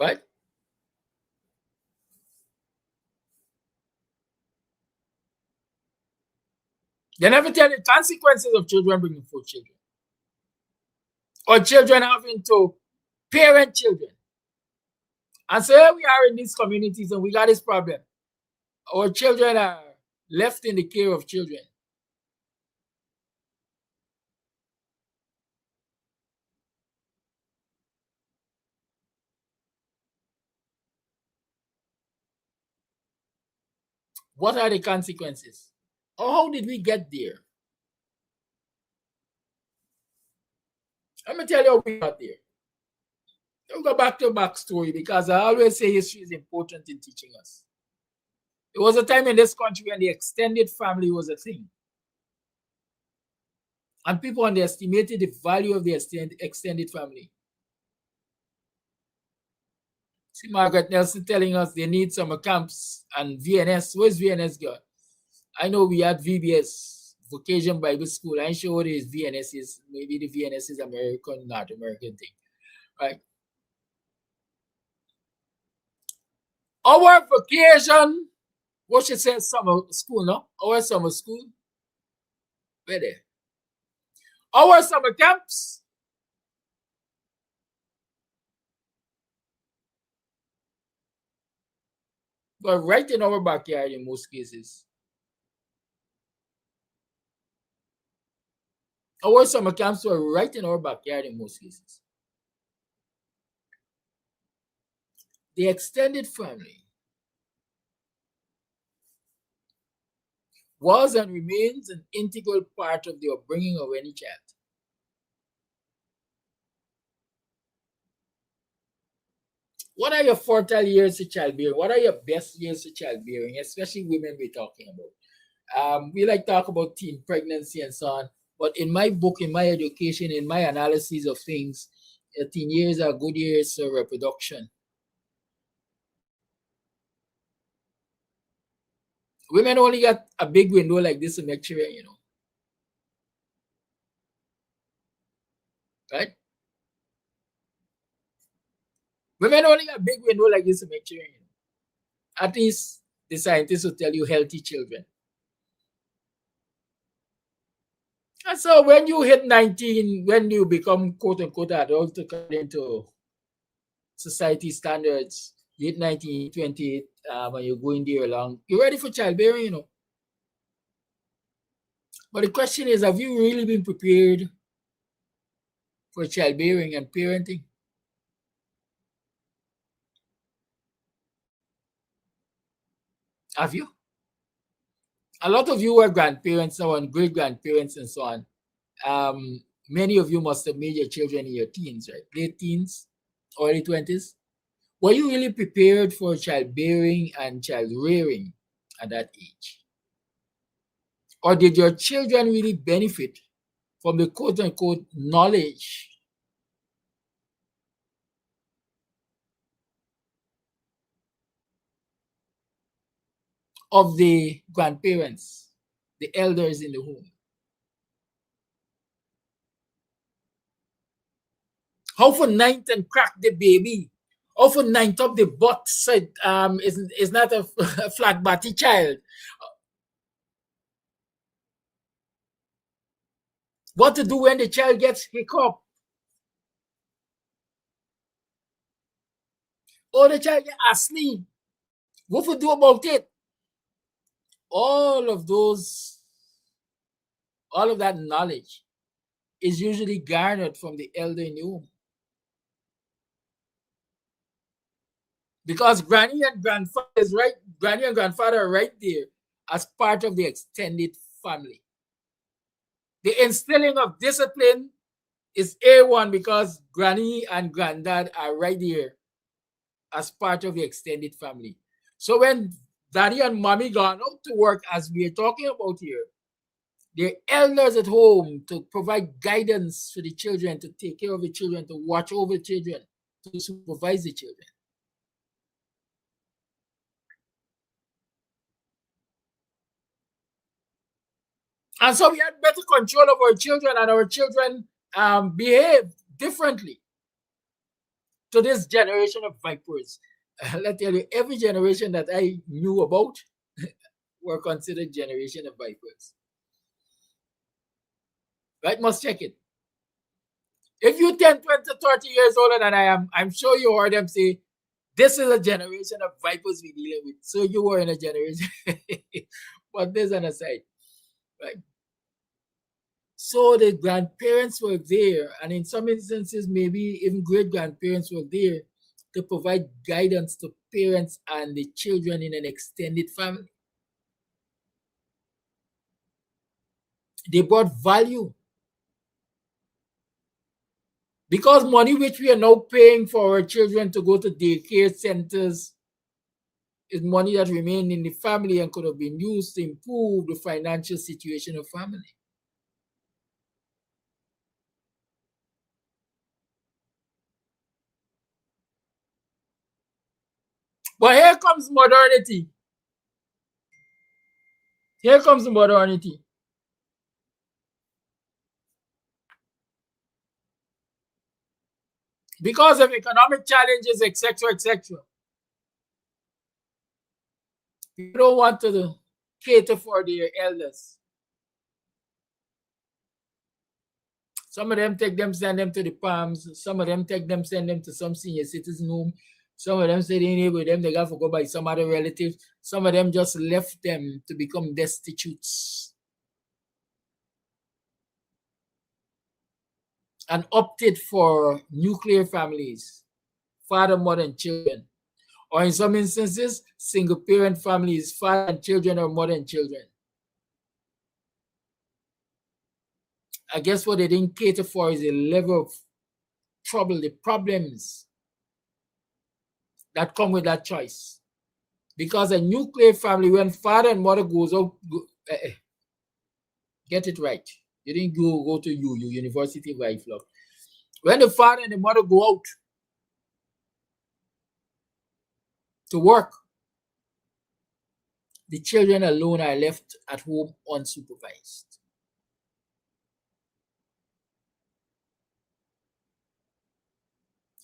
Right? They never tell you the consequences of children bringing forth children. Or children having to parent children. And so here we are in these communities and we got this problem. Our children are left in the care of children. What are the consequences? Or how did we get there? Let me tell you how we got there. We'll go back to backstory because I always say history is important in teaching us. There was a time in this country when the extended family was a thing. And people underestimated the value of the extended family. See Margaret Nelson telling us they need summer camps and VNS. Where's VNS got? I know we had VBS, Vocation Bible School. I'm sure what is VNS is. Maybe the VNS is American, not American thing. Right? Our vacation, what she says, summer school, no? Our summer school. Where there? Our summer camps. But right in our backyard in most cases. Our summer camps were right in our backyard in most cases. The extended family was and remains an integral part of the upbringing of any child. What are your fertile years of childbearing? What are your best years of childbearing, especially women we're talking about? We like talk about teen pregnancy and so on, but in my book, in my education, in my analysis of things, teen years are good years of reproduction. Women only got a big window like this to make children, you know. Right? Women only got a big window like this to make children, you know. At least the scientists will tell you healthy children. And so when you hit 19, when you become quote unquote adult according to society standards, you hit 19, 28, and you're going there along, you're ready for childbearing, you know. But the question is, have you really been prepared for childbearing and parenting? Have you? A lot of you are grandparents now and great grandparents and so on. Many of you must have made your children in your teens, right? Late teens, early 20s. Were you really prepared for childbearing and child rearing at that age? Or did your children really benefit from the quote unquote knowledge of the grandparents, the elders in the home? How for ninth and crack the baby? How for ninth up the butt said is not a flat body child? What to do when the child gets hiccup? Or the child gets asleep? What to do about it? All of that knowledge is usually garnered from the elder in the home. Because granny and grandfather are right there as part of the extended family. The instilling of discipline is A1 because granny and granddad are right there as part of the extended family. So when daddy and mommy gone out to work, as we are talking about here, they're elders at home to provide guidance for the children, to take care of the children, to watch over the children, to supervise the children. And so we had better control of our children, and our children behave differently to this generation of vipers. Let me tell you, every generation that I knew about were considered generation of vipers. Right? Must check it. If you're 10, 20, 30 years older than I am, I'm sure you heard them say, this is a generation of vipers we're dealing with. So you were in a generation. But there's an aside. Right? So the grandparents were there, and in some instances, maybe even great-grandparents were there to provide guidance to parents and the children in an extended family. They brought value. Because money which we are now paying for our children to go to daycare centers is money that remained in the family and could have been used to improve the financial situation of family. But here comes modernity. Here comes modernity. Because of economic challenges, etc., etc. People don't want to cater for their elders. Some of them take them, send them to the Palms. Some of them take them, send them to some senior citizen home. Some of them say they ain't with them, they got to go by some other relatives. Some of them just left them to become destitutes and opted for nuclear families, father, mother, and children. Or in some instances, single parent families, father and children or mother and children. I guess what they didn't cater for is a level of trouble, the problems that come with that choice. Because a nuclear family, when father and mother goes out, get it right. You didn't go to University of Lifelong. When the father and the mother go out to work, the children alone are left at home unsupervised.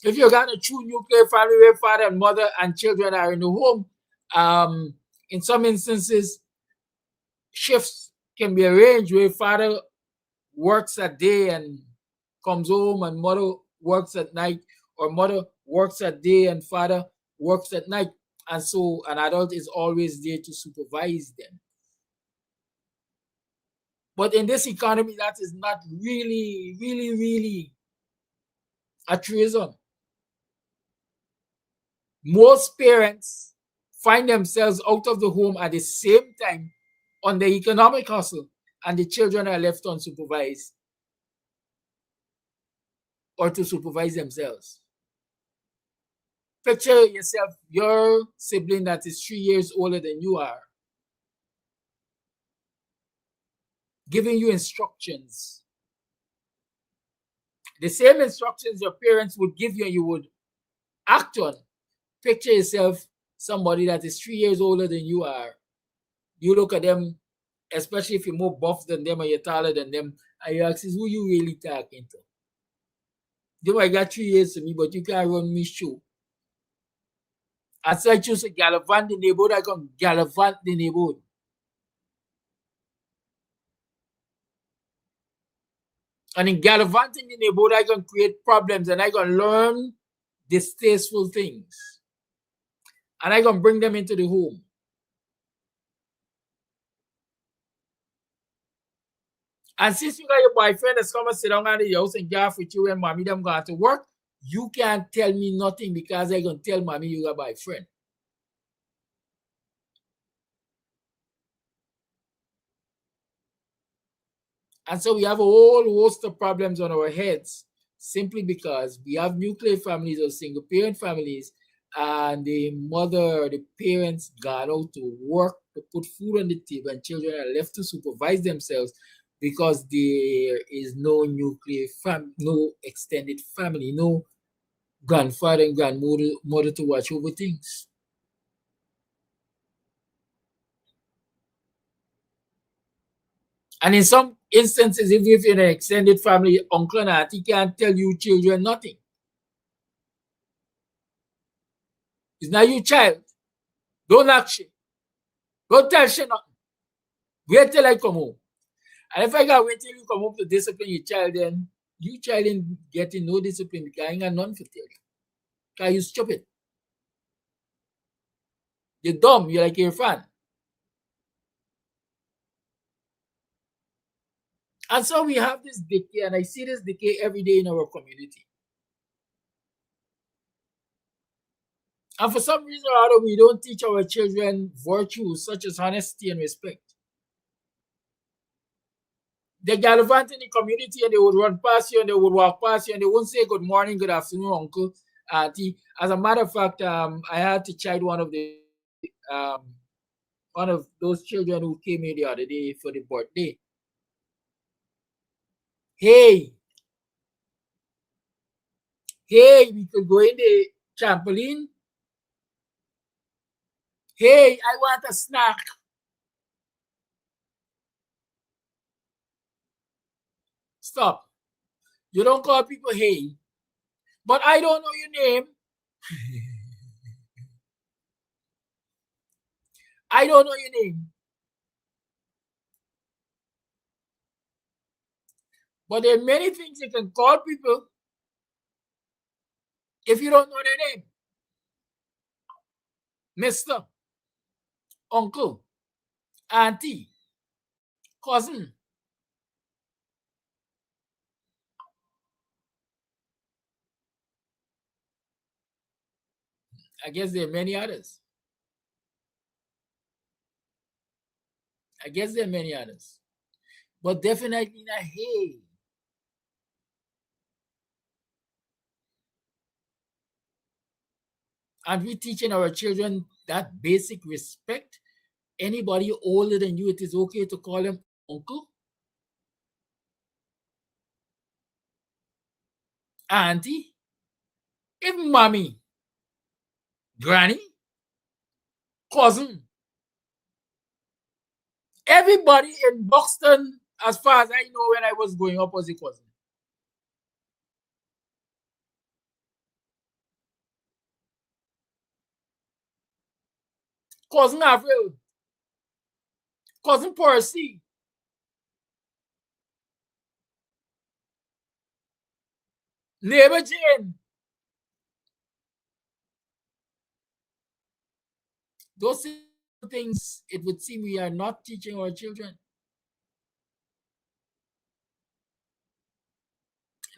If you got a true nuclear family where father and mother and children are in the home, in some instances, shifts can be arranged where father works at day and comes home and mother works at night, or mother works at day and father works at night. And so an adult is always there to supervise them. But in this economy, that is not really a truism. Most parents find themselves out of the home at the same time on the economic hustle, and the children are left unsupervised or to supervise themselves. Picture yourself, your sibling that is 3 years older than you are, giving you instructions. The same instructions your parents would give you and you would act on. Picture yourself, somebody that is 3 years older than you are. You look at them, especially if you're more buff than them or you're taller than them, and you ask, who you really talking to? You might got 3 years to me, but you can't run me show. As I choose to gallivant the neighborhood, I can gallivant the neighborhood. And in gallivanting the neighborhood, I can create problems and I can learn distasteful things. And I can bring them into the home. And since you got your boyfriend that's come and sit down at the house and gaff with you and mommy them going to work, you can't tell me nothing because I can tell mommy you got a boyfriend. And so we have a whole host of problems on our heads simply because we have nuclear families or single parent families, and the mother, the parents got out to work to put food on the table, and children are left to supervise themselves because there is no nuclear family, no extended family, no grandfather and grandmother to watch over things. And in some instances, even if you're in an extended family, uncle and auntie can't tell you children nothing. It's not your child. Don't act shit. Don't tell shit nothing. Wait till I come home. And if I got wait till you come home to discipline your child, then you child ain't getting no discipline because I ain't got none to tell you. Because you stupid. You're dumb. You're like your fan. And so we have this decay, and I see this decay every day in our community. And for some reason or other, we don't teach our children virtues such as honesty and respect. They gallivant in the community and they would run past you and they would walk past you and they won't say good morning, good afternoon, uncle, auntie. As a matter of fact, I had to chide one of those children who came here the other day for the birthday. Hey, we could go in the trampoline. Hey, I want a snack. Stop. You don't call people hey. But I don't know your name. I don't know your name. But there are many things you can call people if you don't know their name. Mister, uncle, auntie, cousin. I guess there are many others. But definitely not hey. And we're teaching our children that basic respect. Anybody older than you, it is okay to call them uncle, auntie, even mommy, granny, cousin. Everybody in Buxton, as far as I know, when I was growing up, was a cousin. Cousin Avril, cousin Percy, neighbor Jane. Those things, it would seem we are not teaching our children.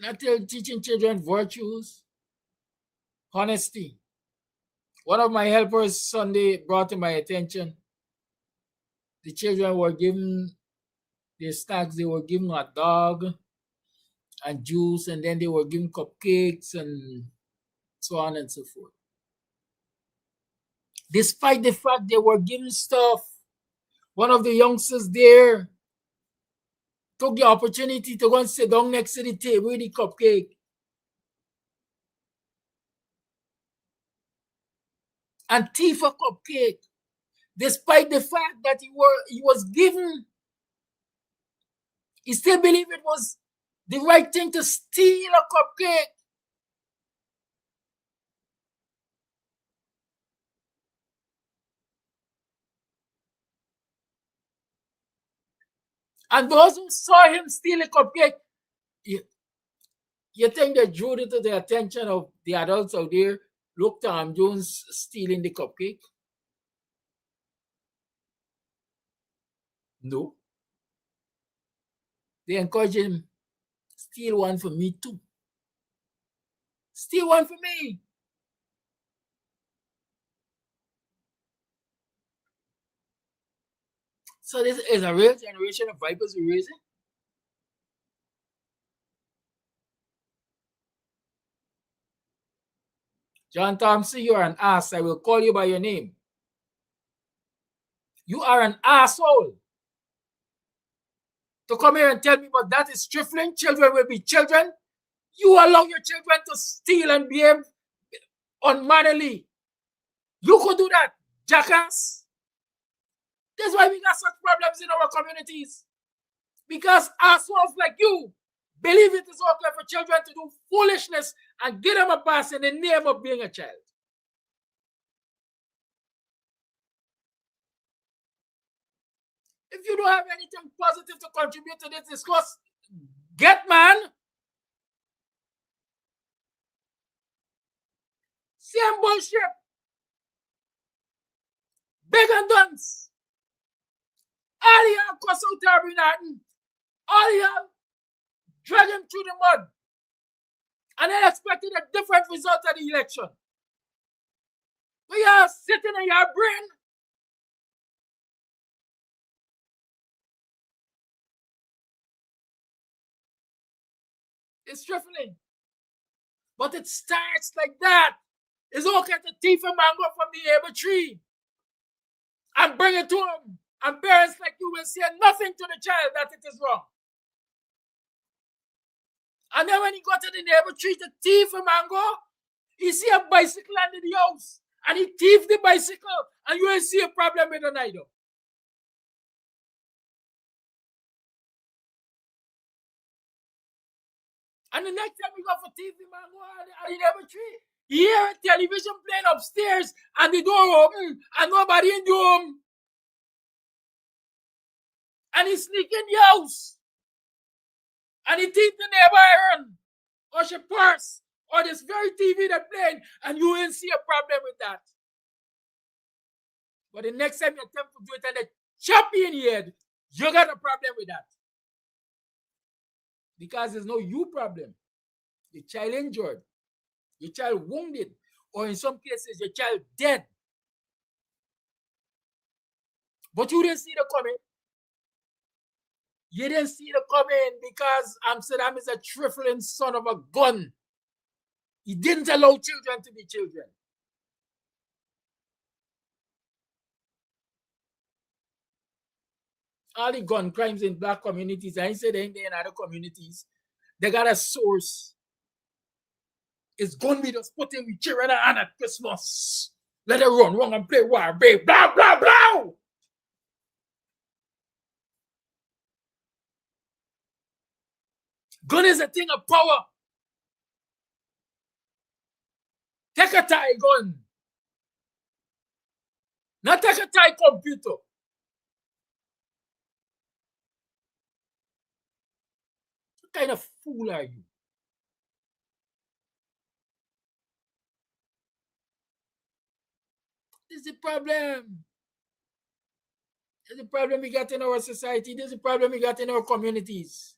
Not teaching children virtues, honesty. One of my helpers Sunday brought to my attention, the children were given their snacks, they were given a dog and juice, and then they were given cupcakes and so on and so forth. Despite the fact they were given stuff, one of the youngsters there took the opportunity to go and sit down next to the table with the cupcake. And thief a cupcake. Despite the fact that he was given, he still believed it was the right thing to steal a cupcake. And those who saw him steal a cupcake, you think they drew it to the attention of the adults out there? Look, Tom Jones stealing the cupcake. No. They encourage him, steal one for me too. Steal one for me. So this is a real generation of vipers we're raising. John Thompson, you are an ass. I will call you by your name. You are an asshole. To come here and tell me, but that is trifling. Children will be children. You allow your children to steal and behave unmannerly. You could do that, jackass. That's why we got such problems in our communities. Because assholes like you believe it is okay for children to do foolishness and get them a pass in the name of being a child. If you don't have anything positive to contribute to this discourse, get man. Same bullshit. Big and dunce. All you have cuss out Arvin. All you have drag him through the mud. And then expected a different result of the election. We are sitting in your brain. It's trifling. But it starts like that. It's okay to thief a mango from the neighbor tree and bring it to him. And parents like you will say nothing to the child that it is wrong. And then when he got to the neighbor tree to thief a mango, he see a bicycle under the house. and he thief the bicycle, and you ain't see a problem with it neither. And the next time you go for thief, the man go and he never tree. He hear a television playing upstairs, and the door open, and nobody in the home. And he sneak in the house. And he thief the neighbor iron, or she purse, or this very TV that playing, and you ain't see a problem with that. But the next time you attempt to do it and they chop you in the head, you got a problem with that. Because there's no you problem. The child injured, your child wounded, or in some cases, your child dead. But you didn't see the coming. You didn't see the coming because Amsterdam is a trifling son of a gun. He didn't allow children to be children. All the gun crimes in black communities, I ain't say they ain't there in other communities. They got a source. It's gun be just put in with children and at Christmas. Let it run and play war, babe, blah, blah, blah. Gun is a thing of power. Take a tie gun. Not take a tie computer. What kind of fool are you? This is the problem. This is the problem we got in our society. This is the problem we got in our communities.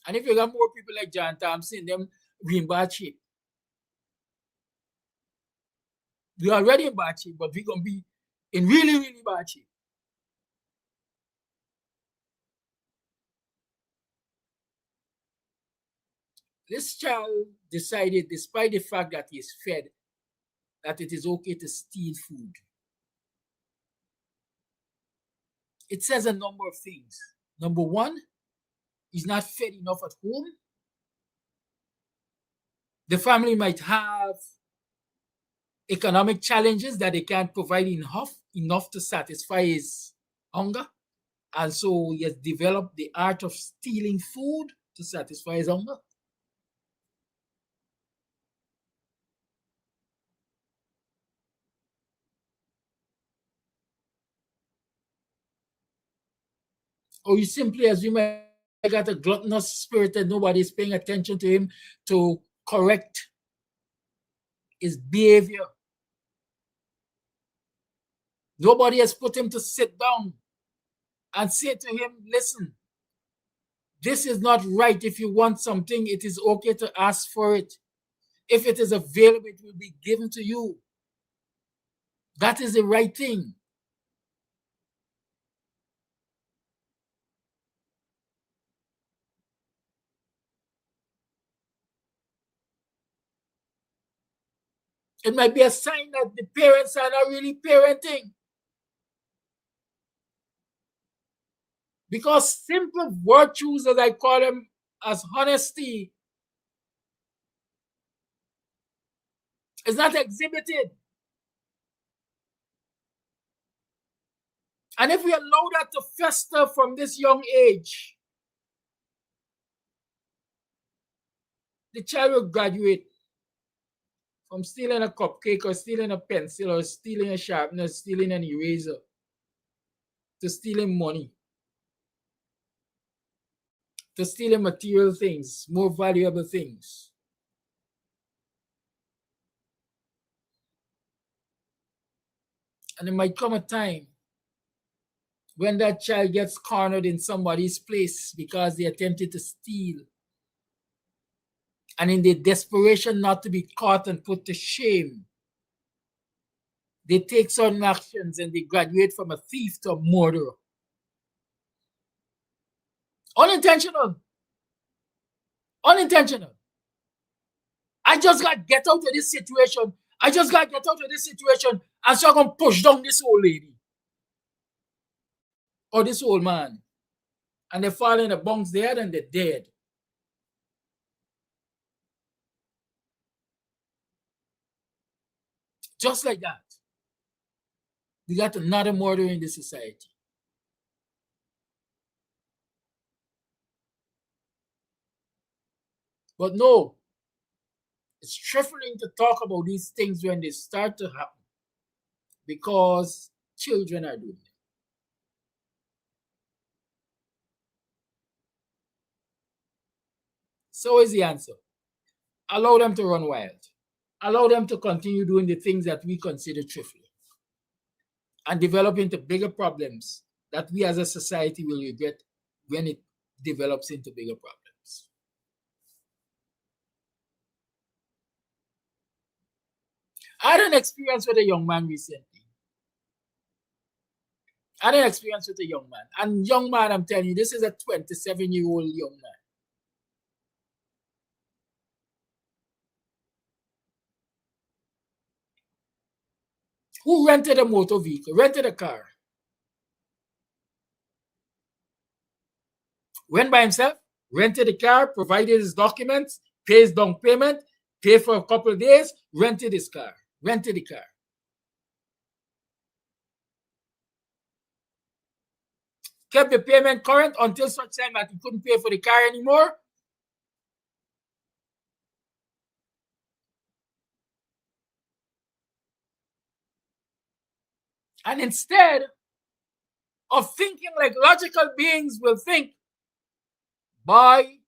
And if you got more people like John Thompson, them we in bad shape. We are already in bad shape, but we're going to be in really, really bad shape. This child decided, despite the fact that he is fed, that it is okay to steal food. It says a number of things. Number one, he's not fed enough at home. The family might have economic challenges that they can't provide enough to satisfy his hunger. And so he has developed the art of stealing food to satisfy his hunger. Or you simply assume I got a gluttonous spirit and nobody's paying attention to him to correct his behavior. Nobody has put him to sit down and say to him, listen, this is not right. If you want something, it is okay to ask for it. If it is available, it will be given to you. That is the right thing. It might be a sign that the parents are not really parenting. Because simple virtues, as I call them, as honesty, is not exhibited. And if we allow that to fester from this young age, the child will graduate from stealing a cupcake or stealing a pencil or stealing a sharpener, stealing an eraser, to stealing money, to stealing material things, more valuable things. And there might come a time when that child gets cornered in somebody's place because they attempted to steal. And in their desperation not to be caught and put to shame, they take certain actions and they graduate from a thief to a murderer. Unintentional. Unintentional. I just got to get out of this situation. And so I'm going to push down this old lady. Or this old man. And they fall in the bunks dead and they're dead. Just like that. We got another murder in the society. But no, it's trifling to talk about these things when they start to happen because children are doing it. So is the answer. Allow them to run wild. Allow them to continue doing the things that we consider trifling and develop into bigger problems that we as a society will regret when it develops into bigger problems. I had an experience with a young man recently. And young man, I'm telling you, this is a 27-year-old young man. Who rented a motor vehicle, rented a car. Went by himself, rented a car, provided his documents, pays down payment, pay for a couple of days, rented his car, rented the car. Kept the payment current until such time that he couldn't pay for the car anymore. And instead of thinking like logical beings will think, boy,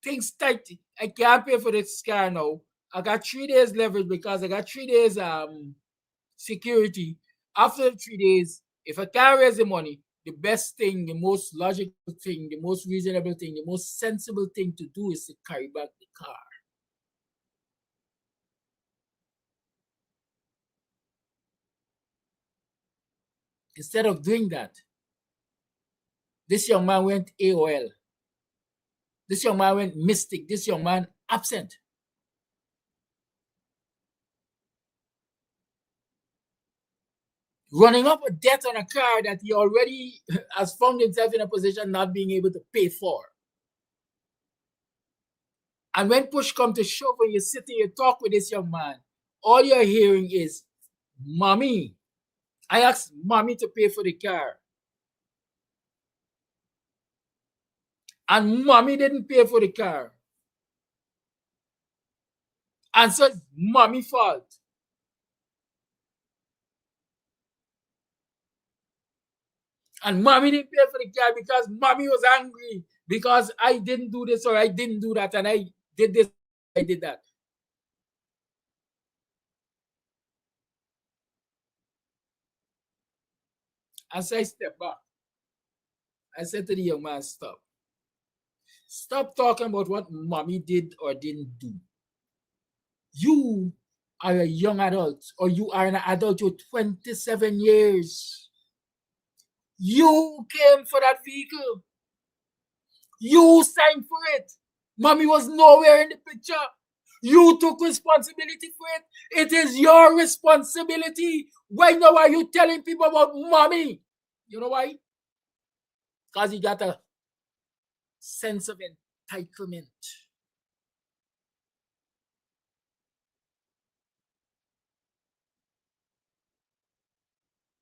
things tight. I can't pay for this car now. I got 3 days leverage because I got 3 days security. After the 3 days, if I can't raise the money, the best thing, the most logical thing, the most reasonable thing, the most sensible thing to do is to carry back the car. Instead of doing that, this young man went AOL. This young man went mystic. This young man absent. Running up a debt on a car that he already has found himself in a position not being able to pay for. And when push comes to shove, when you sit and you talk with this young man, all you're hearing is, Mommy, I asked Mommy to pay for the car. And Mommy didn't pay for the car. And so it's Mommy's fault. And Mommy didn't pay for the car because Mommy was angry because I didn't do this or I didn't do that and I did this, I did that. As I stepped back, I said to the young man, stop. Stop talking about what Mommy did or didn't do. You are a young adult, or you are an adult, you're 27 years. You came for that vehicle. You signed for it. Mommy was nowhere in the picture. You took responsibility for it. It is your responsibility. Why now are you telling people about Mommy? You know why? Because you got a sense of entitlement.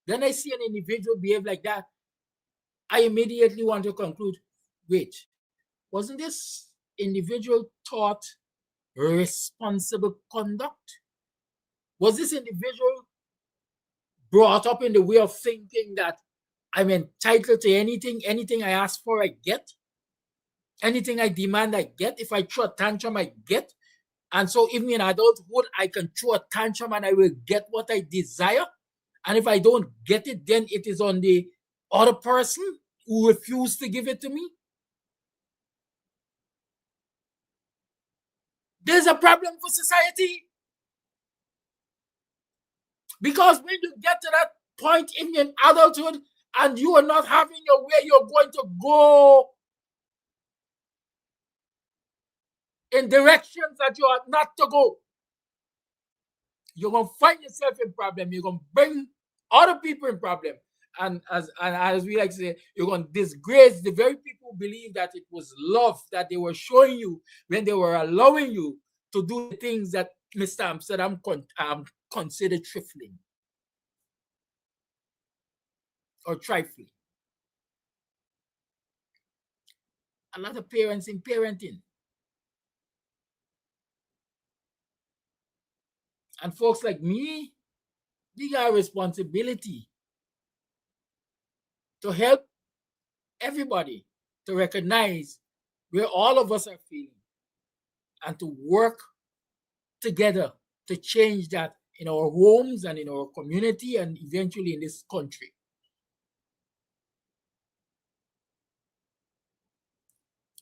Then I see an individual behave like that. I immediately want to conclude, wait, wasn't this individual taught responsible conduct? Was this individual brought up in the way of thinking that I'm entitled to anything I ask for, I get? Anything I demand, I get? If I throw a tantrum, I get? And so even in adulthood, I can throw a tantrum and I will get what I desire? And if I don't get it, then it is on the other person who refused to give it to me? There's a problem for society. Because when you get to that point in adulthood and you are not having your way, you're going to go in directions that you are not to go. You're going to find yourself in problem. You're going to bring other people in problem. And as we like to say, you're going to disgrace the very people who believe that it was love that they were showing you when they were allowing you to do the things that Mr. Amsterdam considered trifling or trifling. A lot of parents in parenting. And folks like me, we got a responsibility to help everybody to recognize where all of us are feeling and to work together to change that in our homes and in our community and eventually in this country.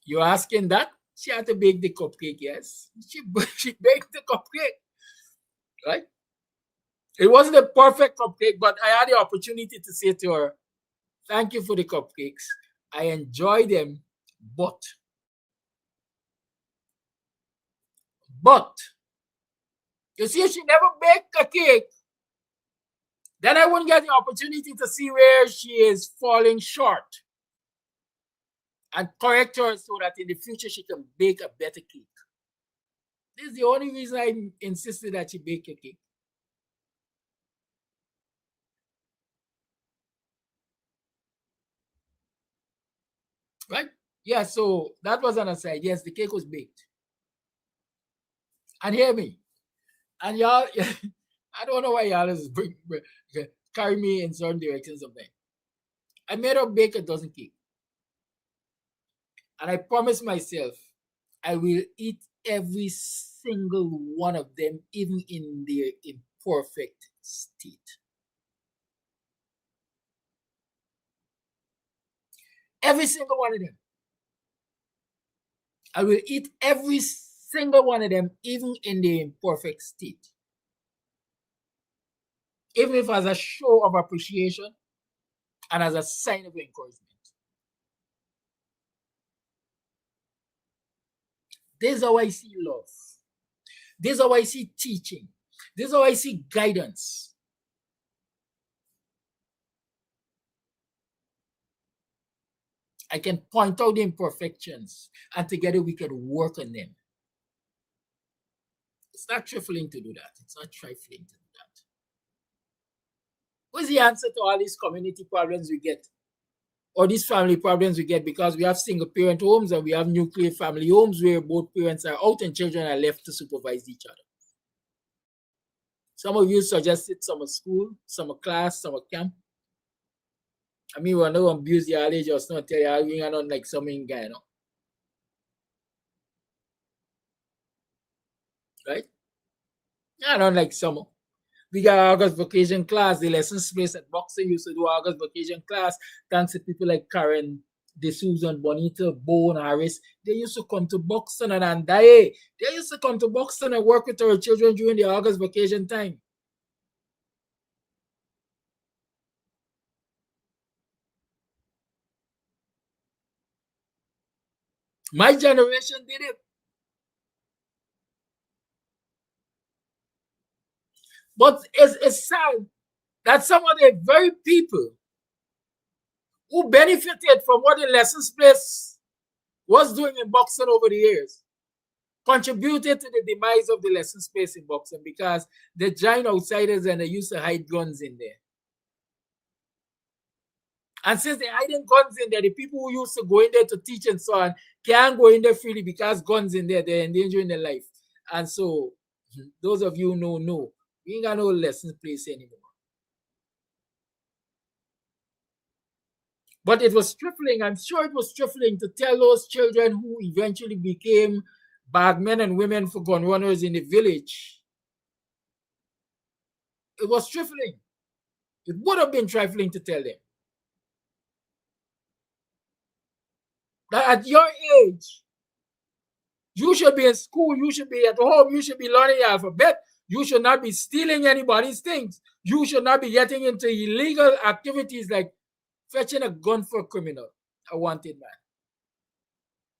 You're asking that? She had to bake the cupcake, yes. She baked the cupcake, right? It wasn't a perfect cupcake, but I had the opportunity to say to her, thank you for the cupcakes. I enjoy them, but you see, if she never baked a cake, then I wouldn't get the opportunity to see where she is falling short and correct her so that in the future she can bake a better cake. This is the only reason I insisted that she bake a cake. Right? Yeah, so that was an aside. Yes, the cake was baked. And hear me. And y'all, I don't know why y'all is carry me in certain directions sometimes. I made her bake a dozen cake. And I promised myself I will eat every single one of them, even in their imperfect state. Every single one of them. I will eat every single one of them, even in their imperfect state. Even if as a show of appreciation and as a sign of encouragement. This is how I see love. This is how I see teaching. This is how I see guidance. I can point out the imperfections and together we can work on them. It's not trifling to do that. It's not trifling to do that. What's the answer to all these community problems we get? Or these family problems we get because we have single parent homes and we have nuclear family homes where both parents are out and children are left to supervise each other. Some of you suggested summer school, summer class, summer camp. I mean, we're not going to abuse the age just not tell you we are not like something guy, no. Right? Yeah, not like summer. We got August vacation class. The lessons place at Boxing used to do August vacation class. Thanks to people like Karen, DeSouza, Bonita, Bo, and Harris. They used to come to Buxton and Andaye. They used to come to Buxton and work with our children during the August vacation time. My generation did it. But it's sad that some of the very people who benefited from what the lessons place was doing in Buxton over the years contributed to the demise of the lesson space in Buxton because they joined outsiders and they used to hide guns in there. And since they're hiding guns in there, the people who used to go in there to teach and so on can't go in there freely because guns in there, they're endangering their life. And so those of you who know, we ain't got no lesson place anymore. But it was trifling. I'm sure it was trifling to tell those children who eventually became bad men and women for gun runners in the village. It was trifling. It would have been trifling to tell them that at your age, you should be in school, you should be at home, you should be learning the alphabet, you should not be stealing anybody's things, you should not be getting into illegal activities like fetching a gun for a criminal, a wanted man.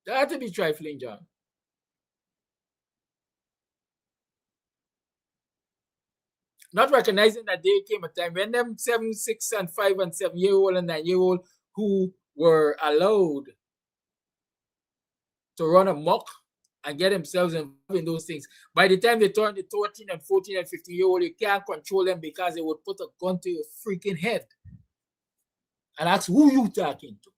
That had to be trifling, John. Not recognizing that there came a time when them 7, 6, and 5 and 7-year-old and 9-year-old who were allowed to run amok and get themselves involved in those things. By the time they turn the 13 and 14 and 15-year-old, you can't control them because they would put a gun to your freaking head. And that's who you talking to.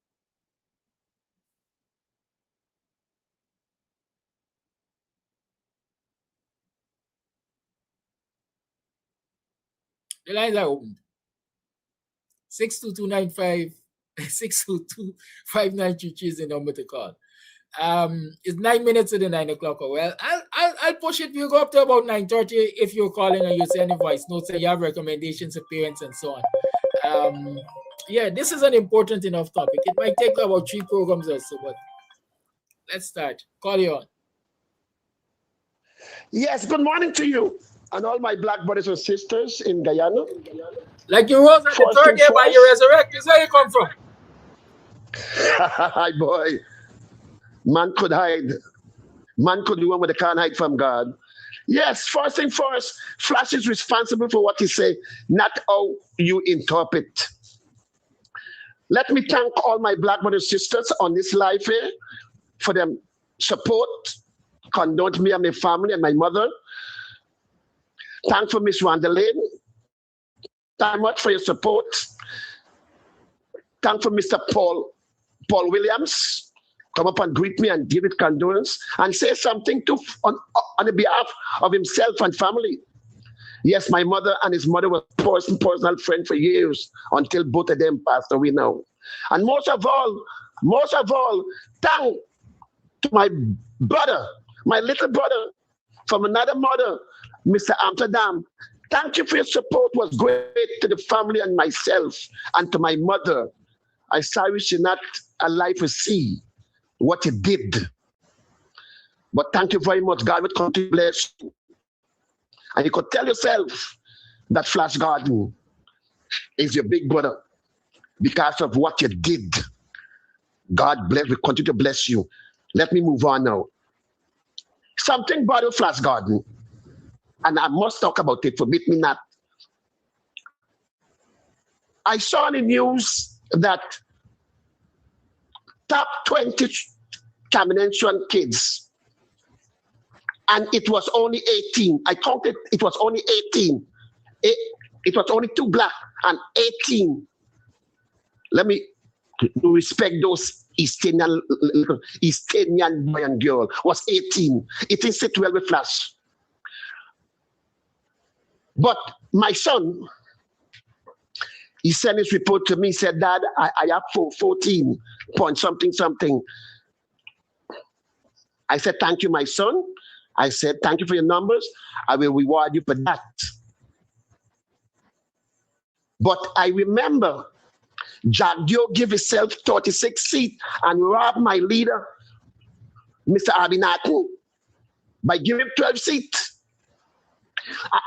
The lines are open. 62295, 622-5933 is the number to call. It's 9 minutes to the 9 o'clock hour. Well, I'll push it. We'll go up to about 9:30 if you're calling and you send a voice note, say you have recommendations of parents and so on. Yeah, this is an important enough topic. It might take about 3 programs or so, but let's start. Call you on. Yes, good morning to you and all my black brothers and sisters in Guyana. Like you rose on the third day by your resurrect. Is where you come from. Hi, boy. Man could hide. Man could do one, but they can't hide from God. Yes, first thing first, Flash is responsible for what he say, not how you interpret. Let me thank all my black brothers and sisters on this live here for them support, condone me and my family and my mother. Thank for Miss Randalane. Thank much for your support. Thank for Mr. Paul Williams. Come up and greet me and give it condolence and say something on the behalf of himself and family. Yes, my mother and his mother were personal friend for years until both of them passed away now. And most of all, thank to my brother, my little brother from another mother, Mr. Amsterdam. Thank you for your support. It was great to the family and myself and to my mother. I sorry she's not alive to see what you did. But thank you very much. God will continue to bless you. And you could tell yourself that Flash Garden is your big brother because of what you did. God bless, will continue to bless you. Let me move on now. Something about the Flash Garden, and I must talk about it, forbid me not. I saw in the news that top 20 Cameroonian kids, and it was only 18. I counted, it was only 18. It was only 2 black and 18. Let me respect those Eastern boy and girl. Was 18. It didn't sit well with Flash. But my son, he sent his report to me, said, Dad, I have 14 point something. I said, thank you, my son. I said, thank you for your numbers. I will reward you for that. But I remember Jagdio gave himself 36 seats and robbed my leader, Mr. Abinatu, by giving him 12 seats.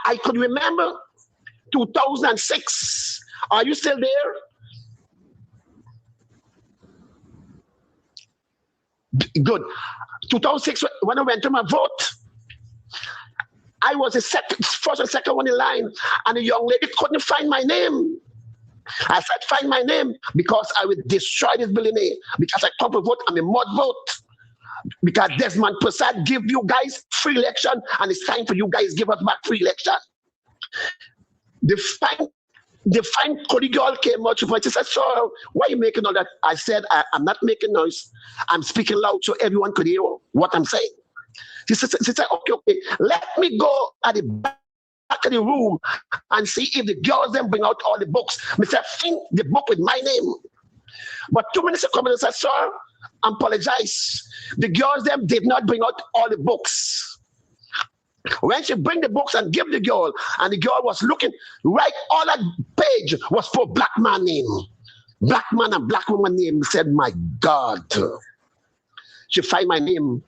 I could remember 2006. Are you still there? Good. 2006, when I went to my vote, I was the first or second one in line, and a young lady couldn't find my name. I said, find my name, because I would destroy this billionaire, because I come to vote, I'm a mud vote. Because Desmond Prasad give you guys free election, and it's time for you guys give us back free election. The fine Cody girl came out to me. She said, so why are you making all that? I said, I'm not making noise. I'm speaking loud so everyone could hear what I'm saying. She said, okay, let me go at the back of the room and see if the girls then bring out all the books. I said, find the book with my name. But 2 minutes ago, I said, sir, I apologize. The girls them did not bring out all the books. When she bring the books and give the girl, and the girl was looking, right, all that page was for black man name. Black man and black woman name. Said, my God. She find my name.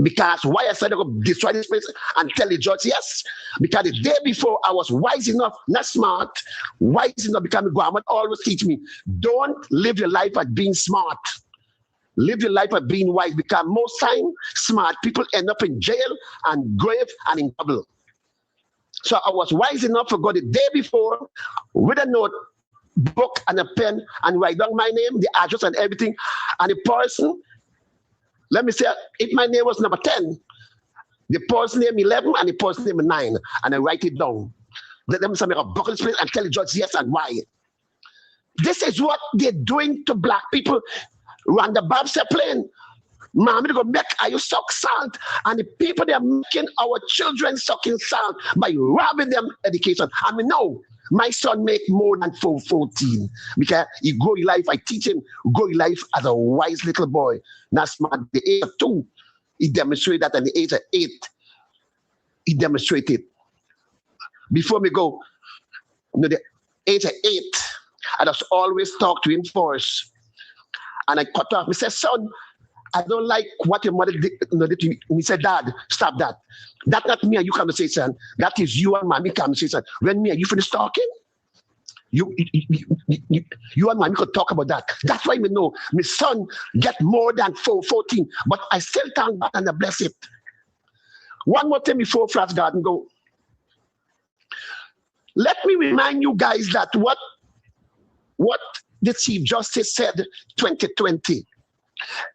Because why I said I could destroy this place and tell the judge, yes. Because the day before I was wise enough, not smart, wise enough because my grandma always teach me, don't live your life at being smart. Live your life at being wise, because most time smart people end up in jail and grave and in trouble. So I was wise enough to go the day before with a notebook and a pen and write down my name, the address and everything. And the person Let me say, if my name was number 10, the person name 11 and the person name 9, and I write it down. Let them make a bucket list and tell the judge yes and why. This is what they're doing to black people. Run the Babs plane. Mommy, they go make you suck salt, and the people they are making our children sucking salt by robbing them education. I mean, no, my son make more than 14 because he grow in life. I teach him grow in life as a wise little boy. Not smart. At the age of 2, he demonstrated that. At the age of 8, he demonstrated. Before me go, the age of 8, I just always talk to him first, and I cut off. He said, "Son, I don't like what your mother did to me." He said, "Dad, stop that. That's not me and you conversation. That is you and mommy conversation. When me and you finish talking, you and mommy could talk about that." That's why me know my son get more than 14, but I still thank God and I bless it. One more thing before Flash Garden go. Let me remind you guys that what the Chief Justice said 2020.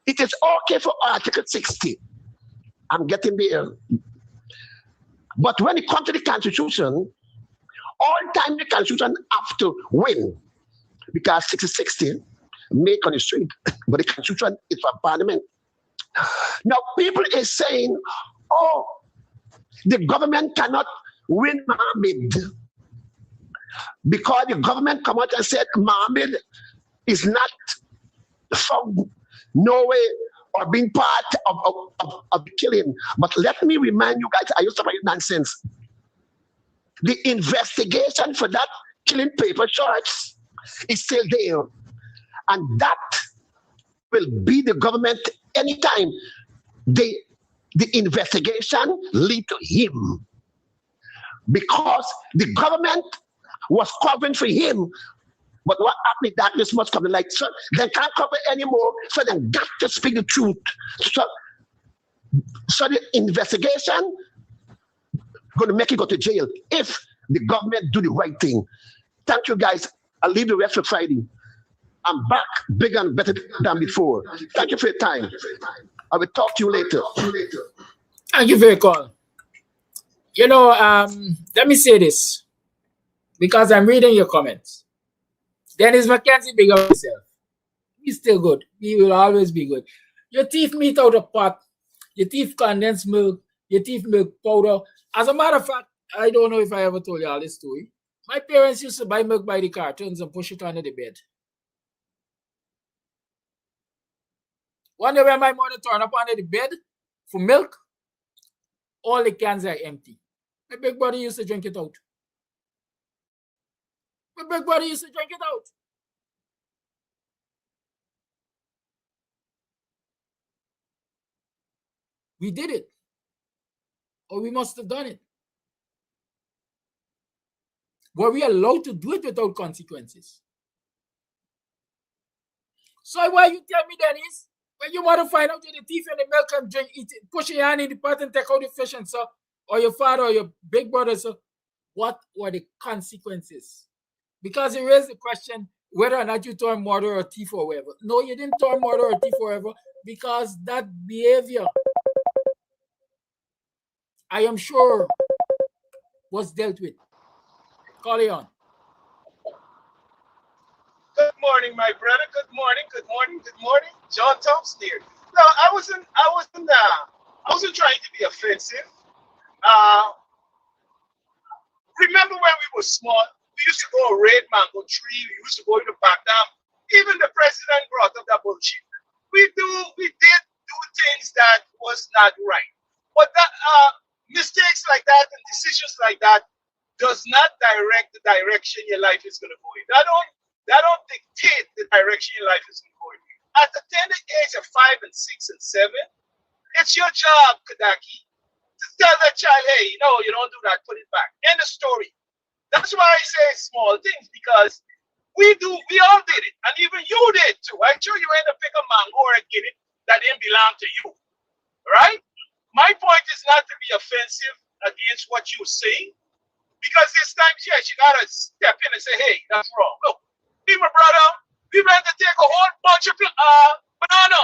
It is okay for Article 60. I'm getting there. But when it comes to the Constitution, all time the Constitution have to win. Because 60 make on the street, but the Constitution is for Parliament. Now, people is saying, oh, the government cannot win Mohammed. Because the government come out and said Mohammed is not from Norway or being part of the killing. But let me remind you guys, I used to write nonsense. The investigation for that killing paper charge is still there. And that will be the government anytime the investigation lead to him. Because the government was covering for him. But what happened, darkness must come to light. So they can't cover anymore, so they got to speak the truth. So the investigation going to make you go to jail if the government do the right thing. Thank you, guys. I'll leave the rest for Friday. I'm back bigger and better than before. Thank you for your time. I will talk to you later. Thank you for your call. You know, let me say this, because I'm reading your comments. Dennis McKenzie, big up himself. He's still good. He will always be good. Your teeth meat out of pot. Your teeth condensed milk. Your teeth milk powder. As a matter of fact, I don't know if I ever told you all this story. My parents used to buy milk by the cartons and push it under the bed. One day when my mother turned up under the bed for milk, all the cans are empty. My big brother used to drink it out. We did it. Or we must have done it. Were we allowed to do it without consequences? So why you tell me, Dennis, when you want to find out the thief in the milk and drink, eat it, push your hand in the pot and take out the fish and so, or your father or your big brother, so what were the consequences? Because it raised the question whether or not you turn murder or thief or whatever. No, you didn't turn murder or thief or whatever, because that behavior, I am sure, was dealt with. Call it on. Good morning, my brother. Good morning. John Thompson here. No, I wasn't trying to be offensive. Remember when we were small, we used to go raid mango tree. We used to go to the back dam. Even the president brought up that bullshit. We did do things that was not right. But that mistakes like that and decisions like that does not direct the direction your life is going to go in. That don't dictate the direction your life is going to go in. At the tender age of 5 and 6 and 7, it's your job, Kadaki, to tell that child, hey, no, you don't do that, put it back. End of story. That's why I say small things, because we all did it, and even you did too. I'm sure you end up pick a mango or a guinea that didn't belong to you, right? My point is not to be offensive against what you're saying, because this time, yes, you gotta step in and say, hey, that's wrong. Look, me, my brother, we meant to take a whole bunch of banana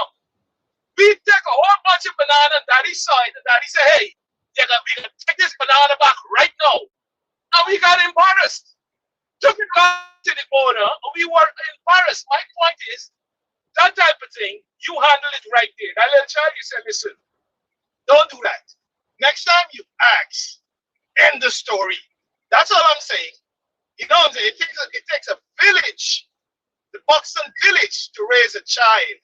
We take a whole bunch of banana, and Daddy saw it, and Daddy said, hey, we can take this banana back right now. And we got embarrassed. Took it back to the owner, and we were embarrassed. My point is, that type of thing, you handle it right there. That little child, you said, listen, don't do that. Next time you ask, end the story. That's all I'm saying. You know what I'm saying? It takes a village, the Buxton village, to raise a child.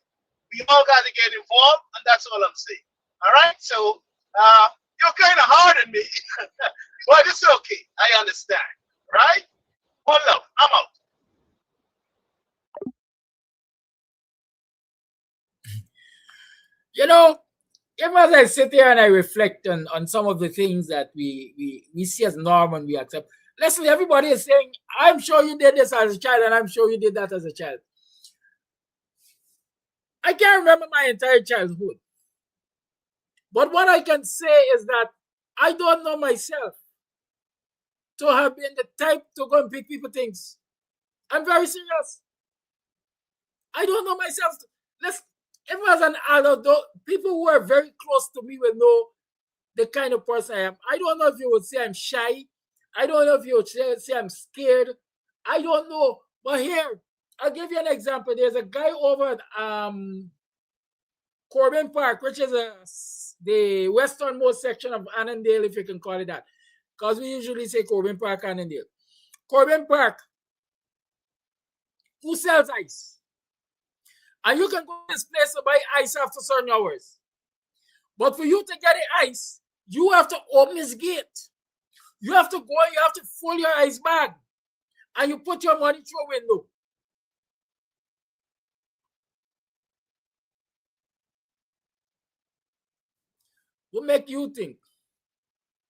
We all got to get involved, and that's all I'm saying. All right? So, you're kind of hard on me, but it's okay. I understand. Right? One love. I'm out. You know, even as I sit here and I reflect on some of the things that we see as normal and we accept. Listen, everybody is saying, I'm sure you did this as a child, and I'm sure you did that as a child. I can't remember my entire childhood. But what I can say is that I don't know myself to have been the type to go and pick people things. I'm very serious. I don't know myself. Even as an adult, people who are very close to me will know the kind of person I am. I don't know if you would say I'm shy. I don't know if you would say I'm scared. I don't know. But here, I'll give you an example. There's a guy over at Corbin Park, which is the westernmost section of Annandale, if you can call it that. Because we usually say Corbin Park, Annandale. Corbin Park, who sells ice? And you can go to this place to buy ice after certain hours. But for you to get the ice, you have to open this gate. You have to go and you have to fill your ice bag. And you put your money through a window. What make you think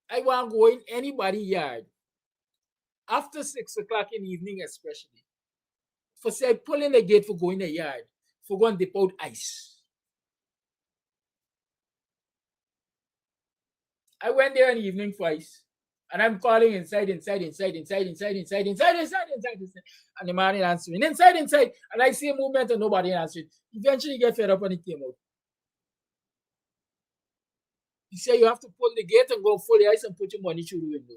I want to go in anybody's yard after 6 o'clock in the evening, especially, for say pulling the gate for going in the yard, for going to dip out ice? I went there in the evening for ice, and I'm calling inside, and the man is answering inside, and I see a movement and nobody answering. Eventually, get fed up and he came out. He said you have to pull the gate and go full the ice and put your money through the window.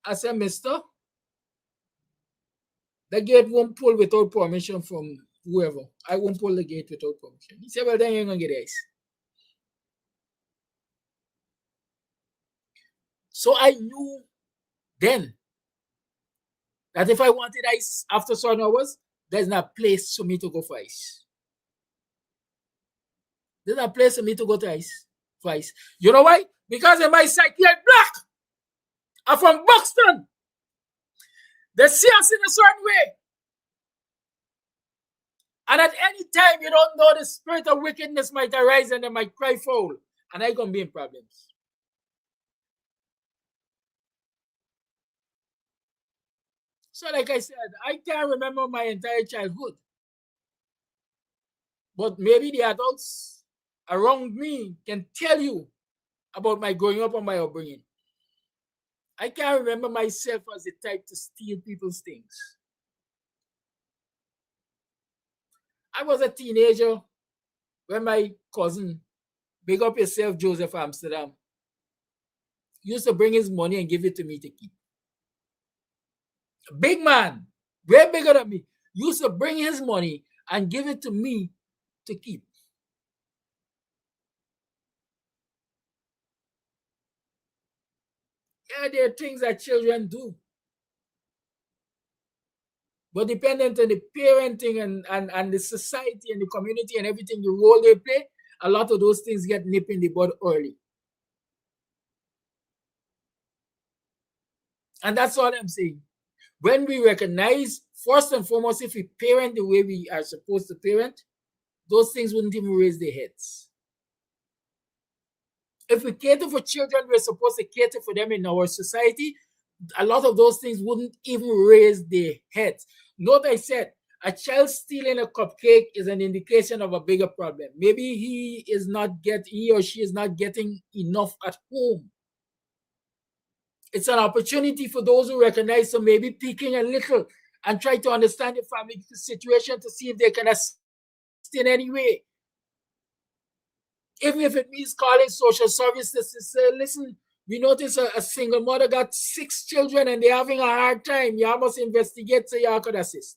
I said, mister, the gate won't pull without permission from whoever. I won't pull the gate without permission. He said, well, then you're going to get ice. So I knew then that if I wanted ice after certain hours, there's not a place for me to go for ice. There's not a place for me to go to ice for ice. You know why? Because in my psyche, I'm black. I'm from Buxton. They see us in a certain way. And at any time, you don't know, the spirit of wickedness might arise and they might cry foul. And I'm going to be in problems. So like I said, I can't remember my entire childhood. But maybe the adults around me can tell you about my growing up and my upbringing. I can't remember myself as the type to steal people's things. I was a teenager when my cousin, big up yourself, Joseph Amsterdam, used to bring his money and give it to me to keep. A big man, way bigger than me, used to bring his money and give it to me to keep. Yeah, there are things that children do. But dependent on the parenting and the society and the community and everything, the role they play, a lot of those things get nipped in the bud early. And that's all I'm saying. When we recognize, first and foremost, if we parent the way we are supposed to parent, those things wouldn't even raise their heads. If we cater for children, we're supposed to cater for them in our society, a lot of those things wouldn't even raise their heads. Note I said, a child stealing a cupcake is an indication of a bigger problem. Maybe he or she is not getting enough at home. It's an opportunity for those who recognize, so maybe peeking a little and try to understand the family situation to see if they can assist in any way. Even if it means calling social services to say, listen, we notice a single mother got 6 children and they're having a hard time. Y'all must investigate so y'all could assist.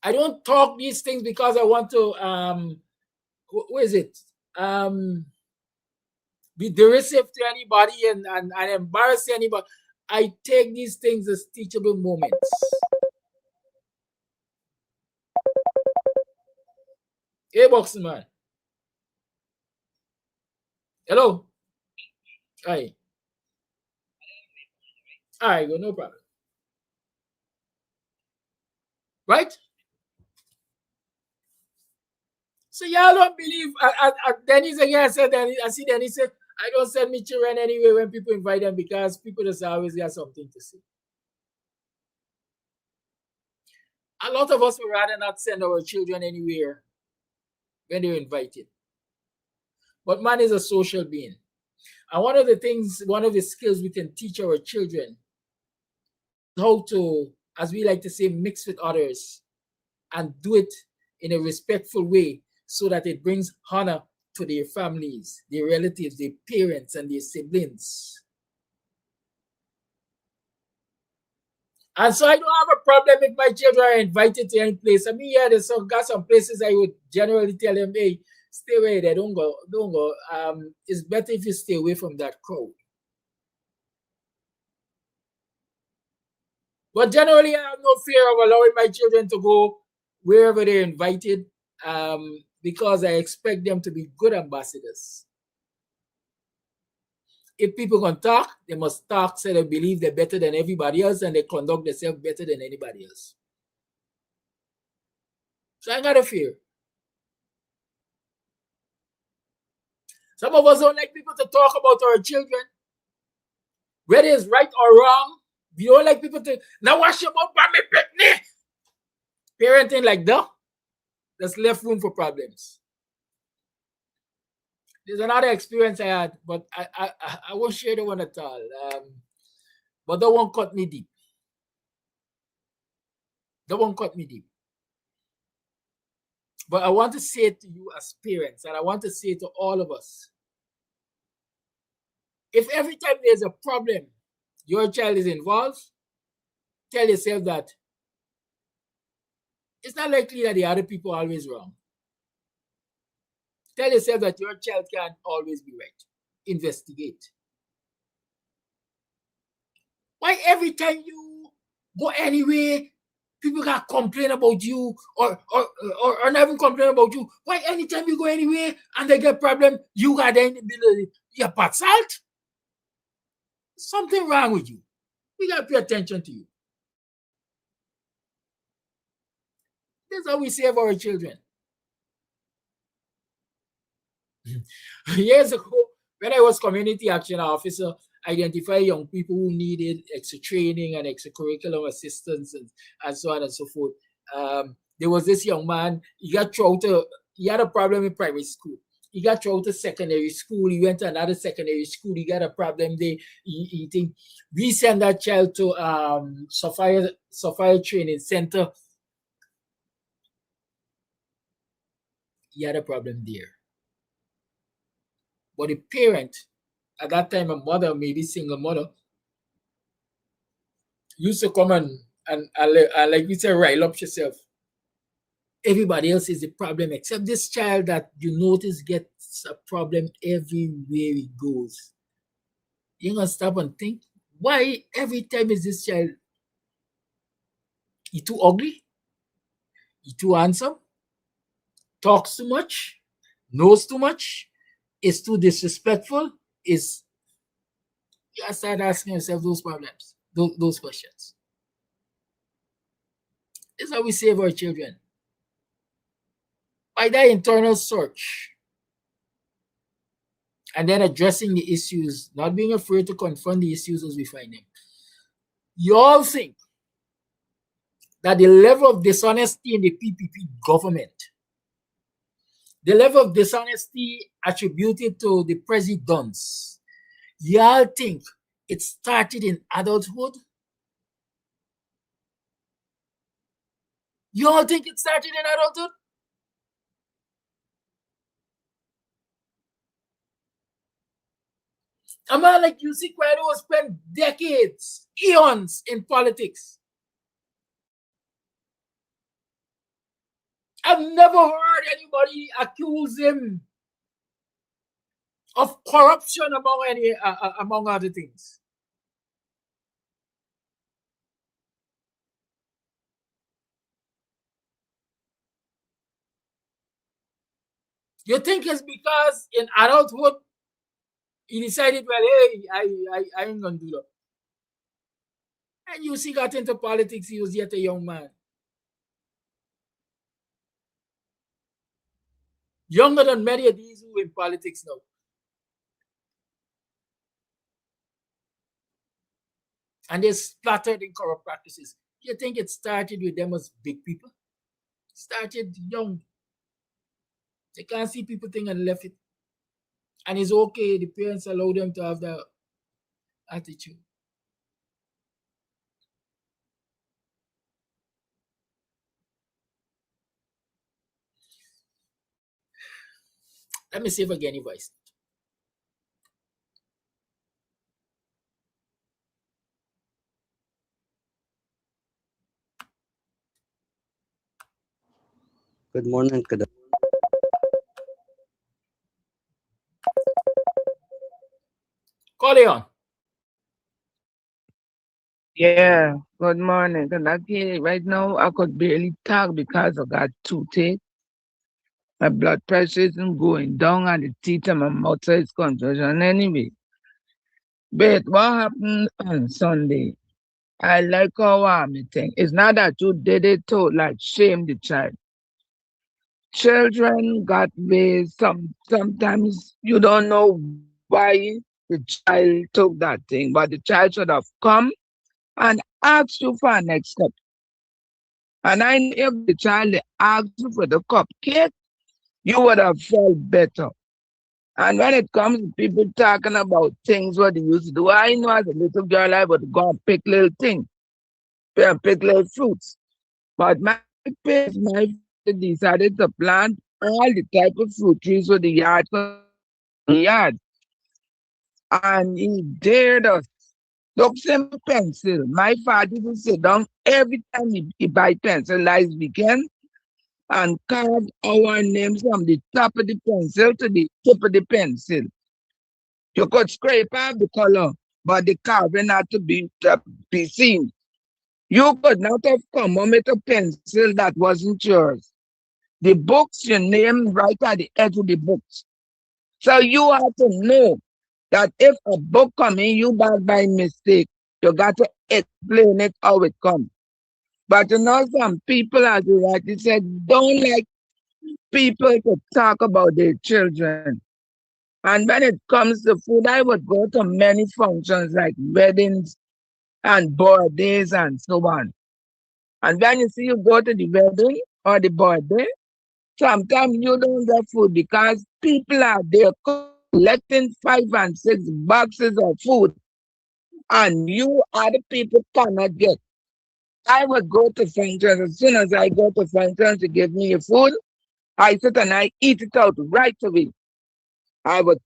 I don't talk these things because I want to, be derisive to anybody and embarrass anybody. I take these things as teachable moments. Hey, boxing man. Hello. Hi. All right, go, no problem. Right? So y'all don't believe. Dennis again said, I see Dennis said, I don't send me children anyway when people invite them because people just always got something to say. A lot of us would rather not send our children anywhere when they're invited. But man is a social being. And one of the skills we can teach our children is how to, as we like to say, mix with others and do it in a respectful way so that it brings honor to their families, their relatives, their parents, and their siblings. And so I don't have a problem if my children are invited to any place. I mean, yeah, got some places I would generally tell them, hey, stay away there, don't go. It's better if you stay away from that crowd. But generally, I have no fear of allowing my children to go wherever they're invited because I expect them to be good ambassadors. If people can talk, they must talk so they believe they're better than everybody else and they conduct themselves better than anybody else. So I got a fear. Some of us don't like people to talk about our children, whether it's right or wrong. We don't like people to, now wash your mouth by me, Britney. Parenting like that, there's left room for problems. There's another experience I had, but I won't share the one at all. But that one cut me deep. That one cut me deep. But I want to say to you as parents, and I want to say to all of us, if every time there's a problem, your child is involved, tell yourself that it's not likely that the other people are always wrong. Tell yourself that your child can't always be right. Investigate. Why every time you go anywhere, people can complain about you or not even complain about you? Why anytime you go anywhere and they get a problem, you got in the middle, you're pot salt? Something wrong with you. We got to pay attention to you. That's how we save our children. Years ago, when I was community action officer, identify young people who needed extra training and extracurricular assistance and so on and so forth. There was this young man, he had a problem in primary school. He got thrown to secondary school. He went to another secondary school. He got a problem there. We sent that child to Sophia Training Center. He had a problem there. But the parent, at that time a mother, maybe single mother, used to come and like we say, rile up yourself. Everybody else is the problem except this child that you notice gets a problem everywhere he goes. You're gonna stop and think, why every time is this child? He too ugly? He too handsome? Talks too much? Knows too much? Is too disrespectful? You start asking yourself those problems, those questions. This is how we save our children. By that internal search and then addressing the issues, not being afraid to confront the issues as we find them. You all think that the level of dishonesty in the PPP government, the level of dishonesty attributed to the presidents, y'all think it started in adulthood? You all think it started in adulthood? A man like UC Quaidoo spent decades, eons in politics. I've never heard anybody accuse him of corruption among other things. You think it's because in adulthood he decided, well, hey, I ain't gonna do that. And UC got into politics, he was yet a young man. Younger than many of these who in politics now. And they're splattered in corrupt practices. You think it started with them as big people? It started young. They can't see people thing and left it. And it's okay, the parents allow them to have that attitude. Let me see if I get any voice. Good morning, Kada. Call it on. Yeah, good morning. Kanaki, right now I could barely talk because I got toothache. My blood pressure isn't going down and the teeth in my mouth is confusion anyway. But what happened on Sunday? I like how me think. It's not that you did it to like shame the child. Children got ways. Sometimes you don't know why the child took that thing, but the child should have come and asked you for a next step. And I know if the child asked you for the cupcake, you would have felt better. And when it comes to people talking about things what they used to do, I know as a little girl I would go and pick little things, pick little fruits. But my parents, my father decided to plant all the type of fruit trees with the yard. And he dared us. Look, same pencil. My father would sit down every time he buy pencil last weekend and carve our names from the top of the pencil to the tip of the pencil. You could scrape off the color, but the carving had to be seen. You could not have come home with a pencil that wasn't yours. The books, your name right at the edge of the books. So you have to know that if a book come in you bought by mistake, you got to explain it how it comes. But you know, some people, as you rightly said, don't like people to talk about their children. And when it comes to food, I would go to many functions like weddings and birthdays and so on. And when you see you go to the wedding or the birthday, sometimes you don't get food because people are there collecting 5 and 6 boxes of food, and you other people cannot get. I would go to functions. As soon as I go to functions to give me a food, I sit and I eat it out right away. I would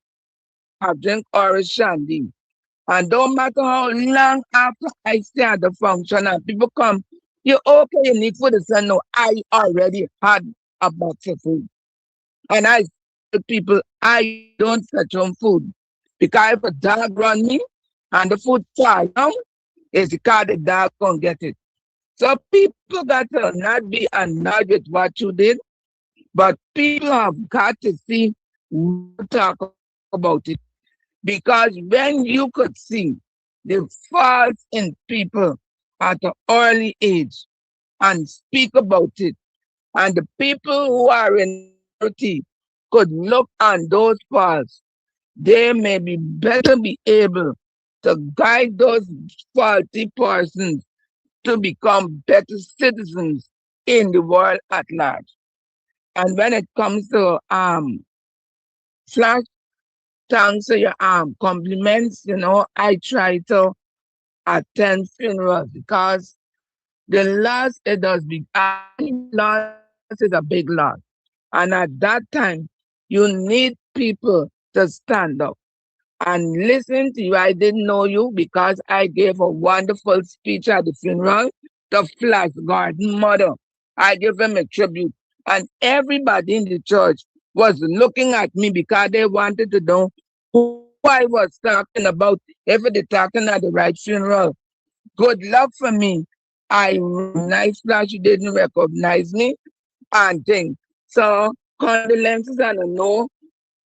have drink orange shandy. And don't matter how long after I stay at the function and people come, you okay, you need food. They say, no, I already had a box of food. And I tell people, I don't fetch home food. Because if a dog run me and the food fall down, it's because the dog can't get it. So people got to not be annoyed with what you did, but people have got to see, talk about it. Because when you could see the faults in people at an early age and speak about it, and the people who are in authority could look on those faults, they may be better be able to guide those faulty persons to become better citizens in the world at large. And when it comes to flash, thanks to your compliments, I try to attend funerals because The loss, it does be, any loss is a big loss. And at that time, you need people to stand up and listen to you. I didn't know you because I gave a wonderful speech at the funeral. The Flash Garden mother. I gave him a tribute. And everybody in the church was looking at me because they wanted to know who I was talking about, if they're talking at the right funeral. Good luck for me. I recognize Flash, you didn't recognize me and things. So condolences, and I know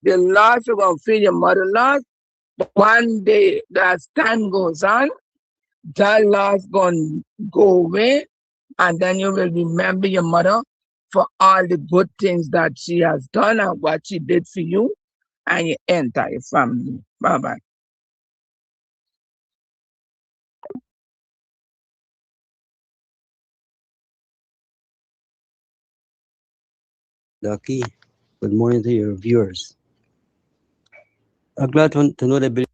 the loss you're gonna feel your mother lost. But one day, as time goes on, that loss gonna go away, and then you will remember your mother for all the good things that she has done and what she did for you and your entire family. Bye bye. Ducky, good morning to your viewers. I'm glad to know that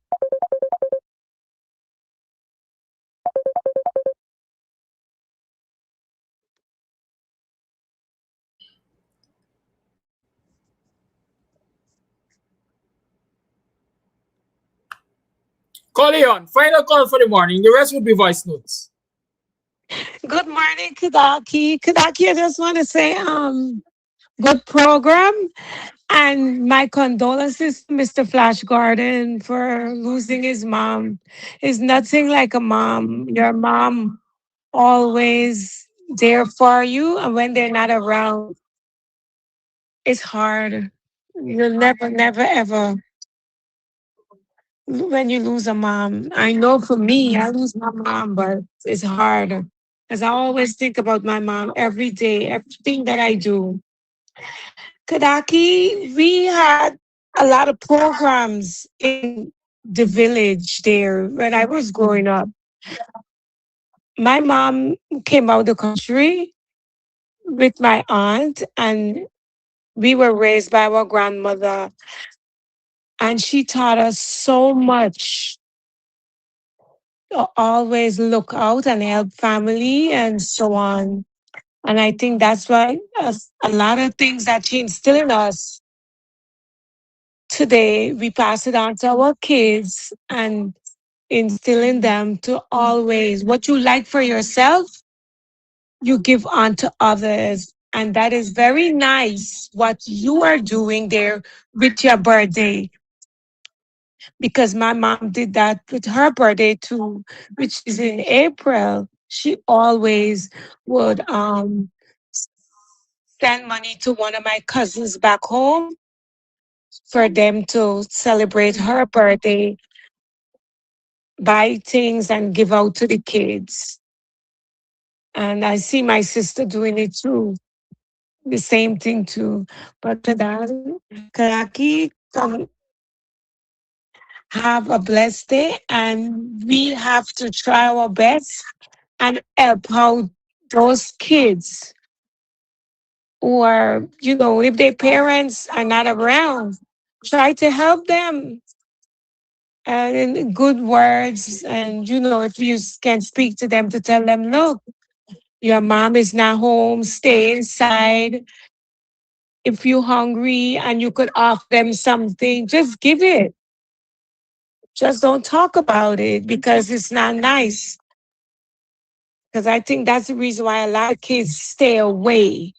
Call Leon. Final call for the morning. The rest will be voice notes. Good morning, Kadaki. Kadaki, I just want to say, good program. And my condolences to Mr. Flash Garden for losing his mom. It's nothing like a mom. Your mom always there for you. And when they're not around, it's hard. You'll never, never, ever, when you lose a mom. I know for me, I lose my mom, but it's hard. Because I always think about my mom every day, everything that I do. Kadaki, we had a lot of programs in the village there when I was growing up. My mom came out of the country with my aunt, and we were raised by our grandmother, and she taught us so much to always look out and help family and so on. And I think that's why a lot of things that she instilled in us today, we pass it on to our kids and instilling them to always what you like for yourself, you give on to others. And that is very nice what you are doing there with your birthday. Because my mom did that with her birthday too, which is in April. She always would send money to one of my cousins back home for them to celebrate her birthday, buy things and give out to the kids. And I see my sister doing it too, the same thing too. But Karaki, have a blessed day, and we have to try our best and help out those kids who are, if their parents are not around, try to help them and in good words. And, if you can speak to them to tell them, look, your mom is not home, stay inside. If you're hungry and you could offer them something, just give it. Just don't talk about it because it's not nice. Because I think that's the reason why a lot of kids stay away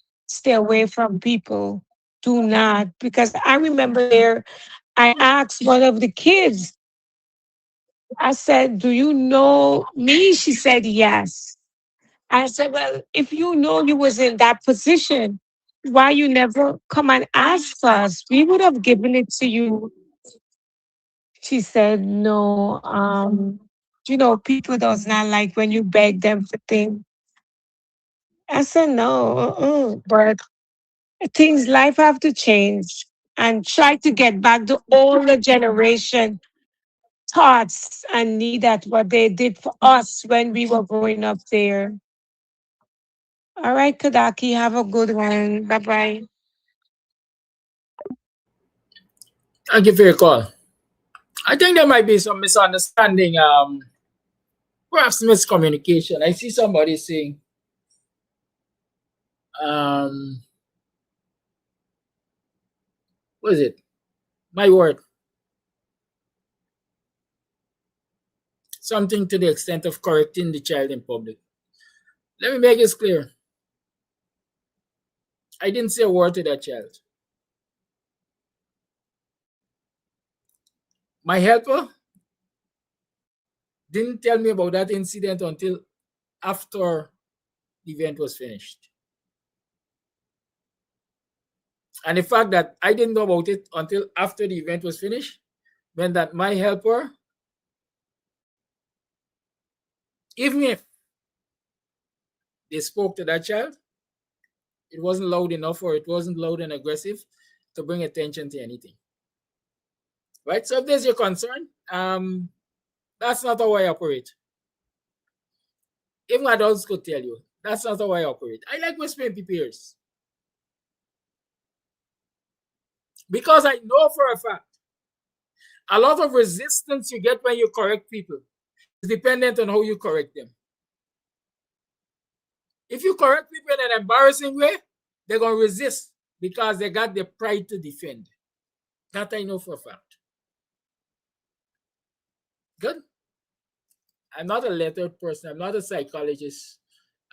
from people. Do not. Because I remember I asked one of the kids, I said, do you know me? She said, yes. I said, well, if you know you was in that position, why you never come and ask us? We would have given it to you. She said, no, people does not like when you beg them for things. I said, no, but life have to change and try to get back the older generation thoughts and need that what they did for us when we were growing up there. All right, Kadaki, have a good one. Bye-bye. Thank you for your call. I think there might be some misunderstanding, perhaps miscommunication. I see somebody saying What is it? My word. Something to the extent of correcting the child in public. Let me make this clear. I didn't say a word to that child. My helper didn't tell me about that incident until after the event was finished. And the fact that I didn't know about it until after the event was finished meant that my helper, even if they spoke to that child, it wasn't loud enough or it wasn't loud and aggressive to bring attention to anything. Right? So if there's your concern, that's not how I operate. Even adults could tell you, that's not how I operate. I like whispering in people's ears. Because I know for a fact, a lot of resistance you get when you correct people is dependent on how you correct them. If you correct people in an embarrassing way, they're going to resist because they got their pride to defend. That I know for a fact. Good. I'm not a lettered person. I'm not a psychologist.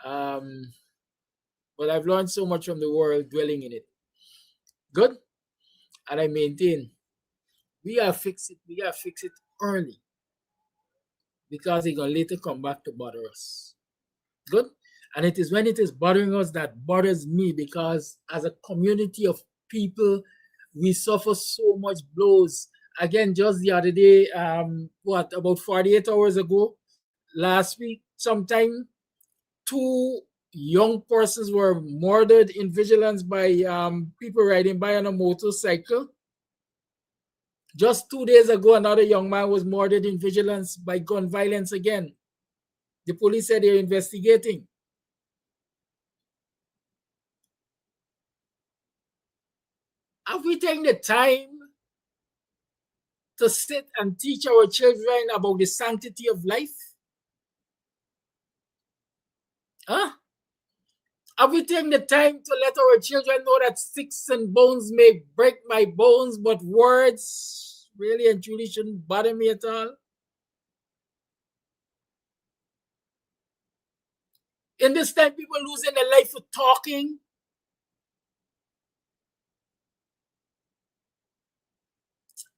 But I've learned so much from the world dwelling in it. Good. And I maintain we gotta fix it. We gotta fix it early because it's gonna later come back to bother us. Good. And it is when it is bothering us that bothers me because as a community of people, we suffer so much blows. Again, just the other day, about 48 hours ago, last week, sometime, 2 young persons were murdered in vigilance by people riding by on a motorcycle. Just 2 days ago, another young man was murdered in vigilance by gun violence again. The police said they're investigating. Have we taken the time to sit and teach our children about the sanctity of life? Huh? Have we taken the time to let our children know that sticks and bones may break my bones, but words really and truly shouldn't bother me at all? In this time, people losing their life for talking.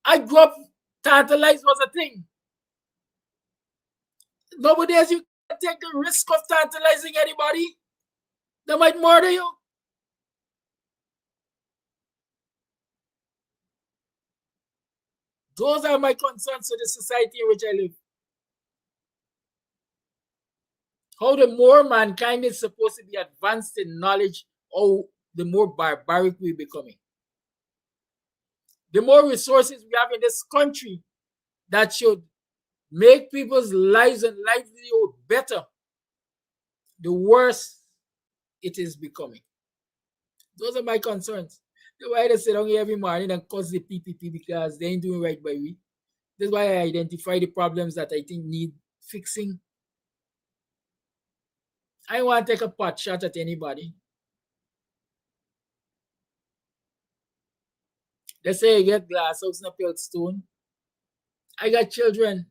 I grew up, tantalize was a thing. Nowadays, you can't take the risk of tantalizing anybody. They might murder you. Those are my concerns to the society in which I live. How the more mankind is supposed to be advanced in knowledge, the more barbaric we're becoming. The more resources we have in this country that should make people's lives and livelihood better, the worse it is becoming. Those are my concerns. That's why they sit down here every morning and cause the PPP because they ain't doing right by we. That's why I identify the problems that I think need fixing. I don't want to take a pot shot at anybody. They say you get glass house in a pale stone. I got children.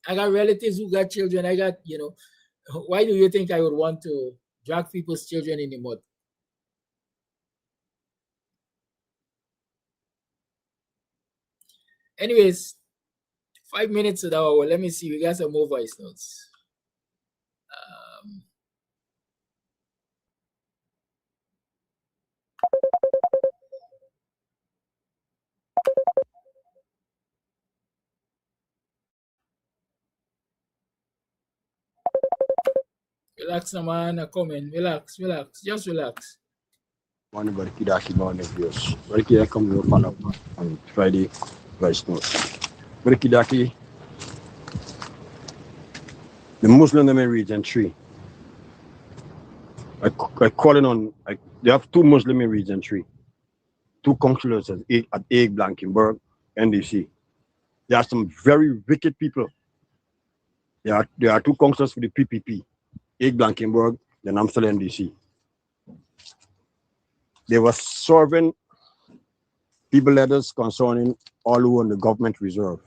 I got relatives who got children. I got, why do you think I would want to drag people's children in the mud? Anyways, 5 minutes to the hour. Let me see. We got some more voice notes. Relax, man. Come in. Relax. Just relax. Morning, buddy. Kidaki morning, viewers. Buddy Kidaki come to follow up on Friday voice note. Buddy Kidaki, the Muslim in region 3. I calling on, they have 2 Muslim in region 3. 2 councillors at Egg Blankenberg, NDC. There are some very wicked people. There are 2 councillors for the PPP, Egg Blankenberg, then I'm still NDC. They were serving people letters concerning all who on the government reserve.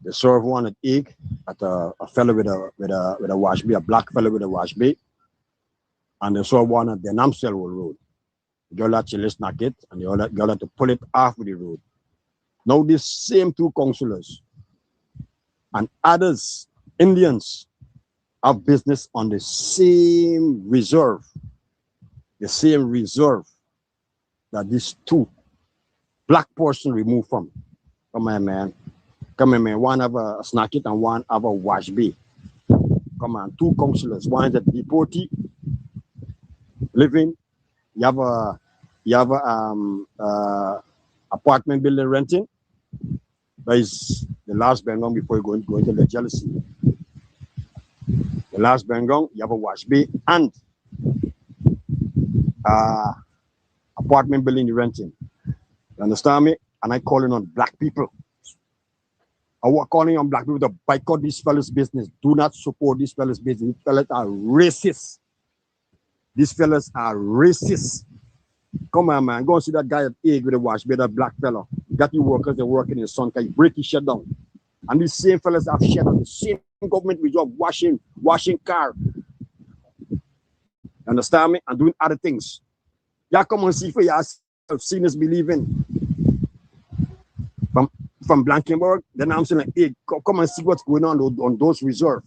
They served one at Egg at a fellow with a wash bay, a black fellow with a wash bay, and they served one at the Namsel Road. The girl had to snack it, and the other girl had to pull it off the road. Now these same two councillors and others, Indians, have business on the same reserve that these two black person removed from. Come on, man. One have a snack it and one have a wash bay. Come on, two councillors. One is a deportee living. You have a apartment building renting. That is the last bangong before you go into the jealousy. The last bangong, you have a wash bay and apartment building you're renting. You understand me? And I calling on black people. I was calling on black people to boycott these fellas' business. Do not support these fellas' business. These fellas are racist. These fellas are racist. Come on, man. Go and see that guy at Egg with a wash bay, that black fella. Got the workers, they're working in the sun. Can you break his shut down? And these same fellas have shut on the same government reserve, washing car. Understand me? And doing other things. Y'all come and see for yourself. Seen us believing. From Blankenburg, then I'm saying, hey, come and see what's going on those reserves.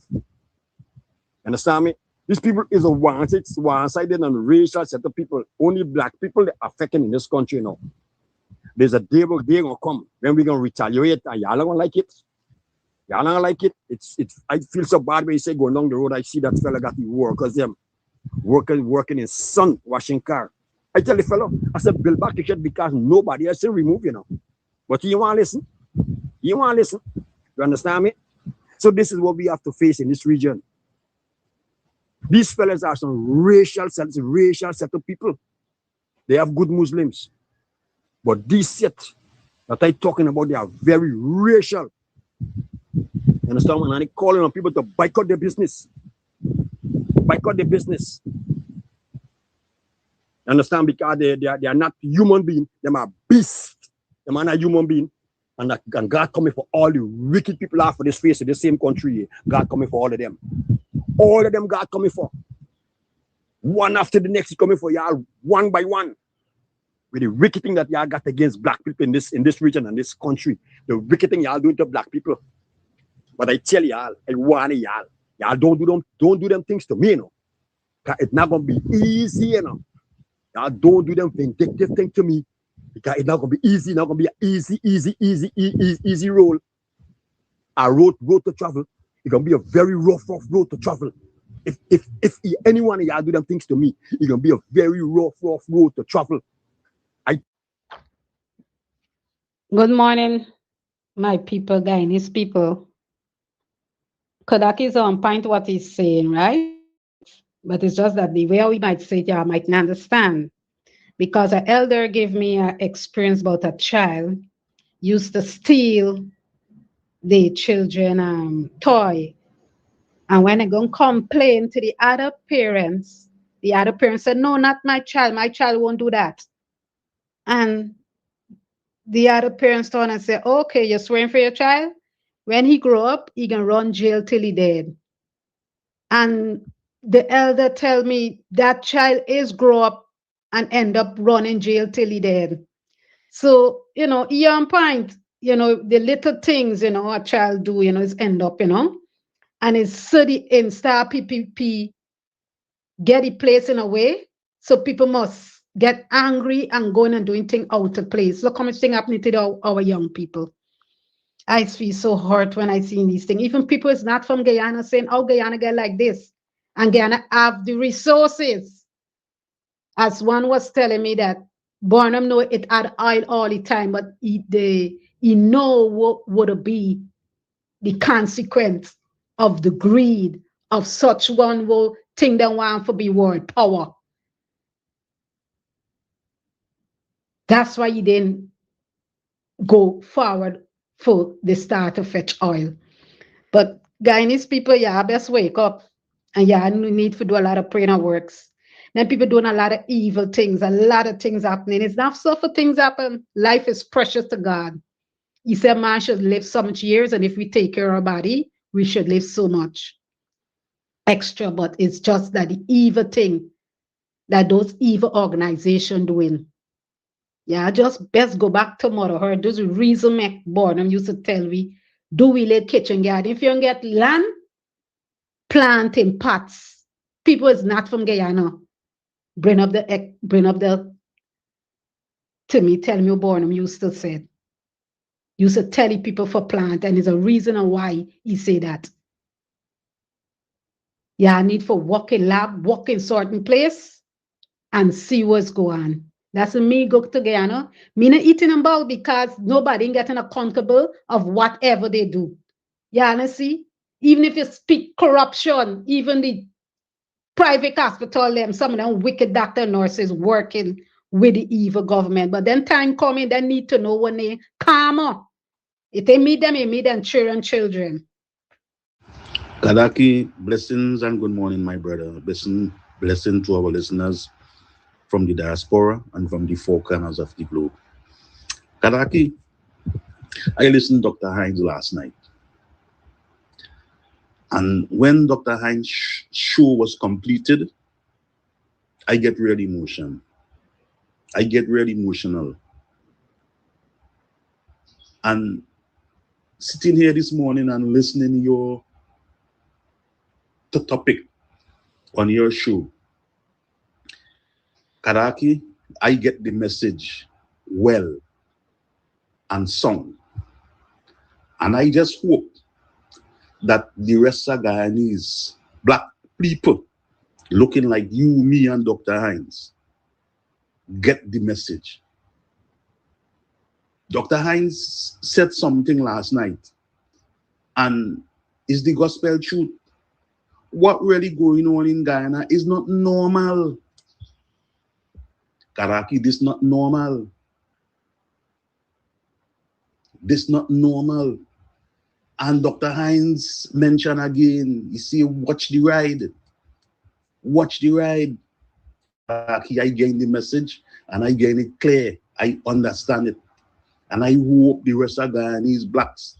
Understand me? These people is a one-sided and racial set of people. Only black people that are affected in this country now. There's a day gonna come when we're gonna retaliate, and y'all don't like it. Y'all don't like it. It's. I feel so bad when you say going down the road. I see that fella got the workers them working in sun washing car. I tell the fellow, I said, build back the shit because nobody else will remove you now. But you want to listen? You want to listen? You understand me? So this is what we have to face in this region. These fellas are some racial set of people. They have good Muslims. But these set that I'm talking about, they are very racial. You understand? And I'm calling on people to boycott their business. Boycott their business. You understand? Because they are not human beings. They are beasts. They are not human beings. And God coming for all the wicked people out for this face of the same country. God coming for all of them. All of them God coming for. One after the next is coming for y'all, one by one. With the wicked thing that y'all got against black people in this region and this country. The wicked thing y'all doing to black people. But I tell y'all, I warn y'all, y'all don't do them things to me, you know. Because it's not gonna be easy, you know. Y'all don't do them vindictive thing to me. Because it's not gonna be easy, not gonna be an easy roll. A road to travel. It's gonna be a very rough road to travel. If anyone of y'all do them things to me, it's gonna be a very rough road to travel. Good morning, my people, Guyanese people. Kodak is on point what he's saying, right? But it's just that the way we might say it, I might not understand. Because an elder gave me an experience about a child used to steal the children toy. And when they go complain to the other parents said, no, not my child won't do that. And the other parents turn and say, okay, you're swearing for your child? When he grow up, he can run jail till he dead. And the elder tell me that child is grow up and end up running jail till he dead. So, he on point, the little things, a child do, is end up, and it's city in star PPP get it placed in a way. So people must get angry and going and doing things out of place. Look how much thing happening to our young people. I feel so hurt when I see these things. Even people is not from Guyana saying, oh, Guyana get like this. And Guyana have the resources. As one was telling me that Barnum know it had oil all the time, but he know what would be the consequence of the greed of such one who think they want to be world power. That's why he didn't go forward for the start to fetch oil. But Guyanese people, best wake up. And need to do a lot of prayer works. Then people doing a lot of evil things, a lot of things happening. It's not so for things happen. Life is precious to God. He said man should live so much years, and if we take care of our body, we should live so much extra. But it's just that the evil thing that those evil organizations doing. Yeah, just best go back to mother her. There's a reason make Bornham used to tell me, do we let kitchen garden? If you don't get land, plant in pots. People is not from Guyana. Bring up the to me, tell me Bornham used to say. Used to tell the people for plant, and there's a reason why he say that. Yeah, I need for walk in lab, walk in certain place, and see what's going on. That's me go to Guyana. Me not eating them bowl because nobody getting accountable of whatever they do. Yeah, and see, even if you speak corruption, even the private hospital, them some of them wicked doctor nurses working with the evil government. But then time coming, they need to know when they calm up. If they meet them children. Kadaki, blessings and good morning, my brother. Blessing to our listeners from the diaspora and from the four corners of the globe. Kadaki, I listened to Dr. Hines last night. And when Dr. Hines' show was completed, I get really emotional. And sitting here this morning and listening your topic on your show, Kadaki, I get the message well and sound. And I just hope that the rest of Guyanese, black people, looking like you, me, and Dr. Hines, get the message. Dr. Hines said something last night, and is the gospel truth. What really going on in Guyana is not normal. Karaki, this not normal. This not normal. And Dr. Hines mentioned again, he say, watch the ride. Watch the ride. Karaki, I gain the message and I gain it clear. I understand it. And I hope the rest of Guyanese blacks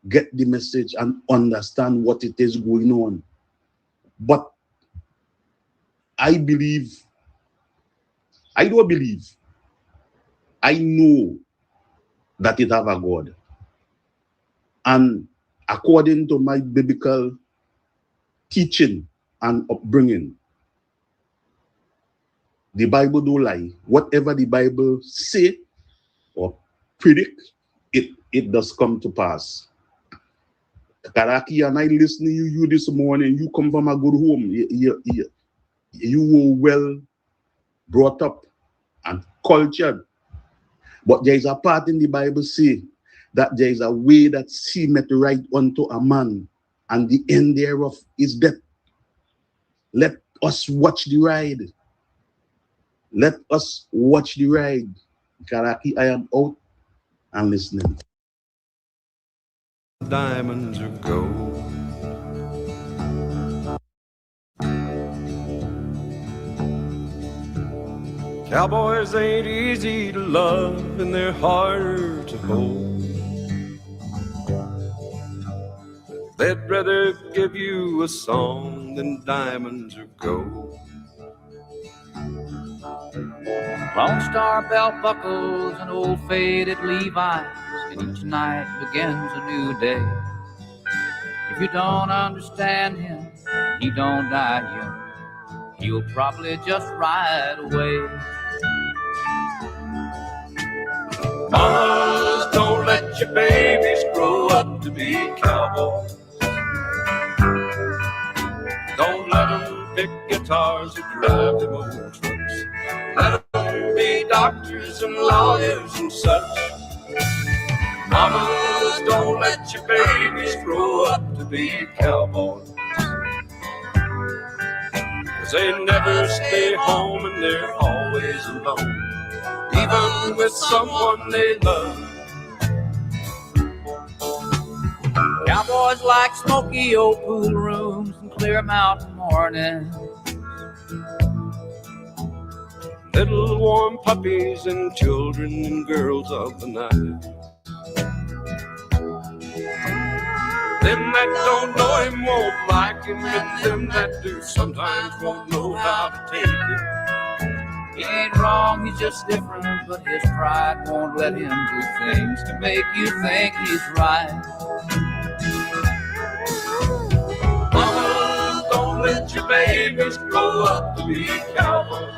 get the message and understand what it is going on. But I don't believe, I know that it have a God. And according to my biblical teaching and upbringing, the Bible don't lie. Whatever the Bible say or predict, it does come to pass. Karaki, and I listen to you this morning. You come from a good home. You were well brought up and cultured. But there is a part in the Bible say that there is a way that seemeth right unto a man, and the end thereof is death. Let us watch the ride. Let us watch the ride. Karaki, I am out and listening. Diamonds are gold. Cowboys ain't easy to love and they're harder to hold. They'd rather give you a song than diamonds or gold. Lone Star belt buckles and old faded Levi's, and each night begins a new day. If you don't understand him, he don't die young. He'll probably just ride away. Mamas, don't let your babies grow up to be cowboys. Don't let them pick guitars or drive them old trucks. Let them be doctors and lawyers and such. Mamas, don't let your babies grow up to be cowboys. 'Cause they never stay home and they're always alone, even with someone they love. Cowboys like smoky old pool rooms and clear mountain mornings. little warm puppies and children and girls of the night. Them that don't know him won't like him, and them that do sometimes won't know how to take it. He ain't wrong, he's just different, but his pride won't let him do things to make you think he's right. Mama, don't let your babies grow up to be cowboys.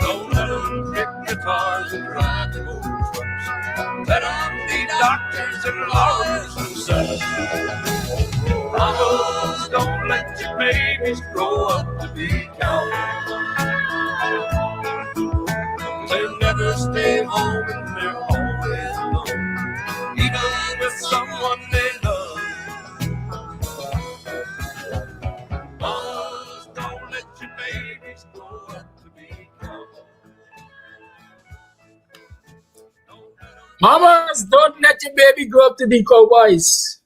Don't let them pick guitars and drive them old trucks. Let them be doctors and lawyers and such. Mamas, don't let your babies grow up to be cowboys. They never stay home and they're always alone, even with someone they love. Mamas, don't let your babies grow up to be cowboys. Mamas, don't let your baby grow up to be cowboys.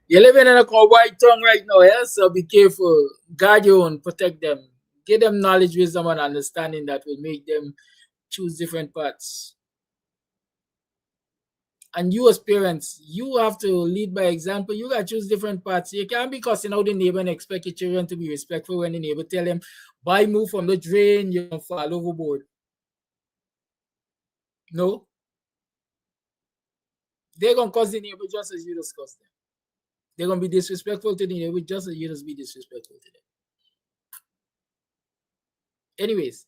You're living in a cowboy town right now, yeah? So be careful. Guard your own, protect them. Give them knowledge, wisdom, and understanding that will make them choose different paths. And you as parents, you have to lead by example. You got to choose different paths. You can't be cussing out the neighbor and expect your children to be respectful when the neighbor tell them, "Boy, move from the drain, you're going to fall overboard." No. They're going to cuss the neighbor just as you discuss them. They're going to be disrespectful to the neighbor just as you just be disrespectful to them. Anyways,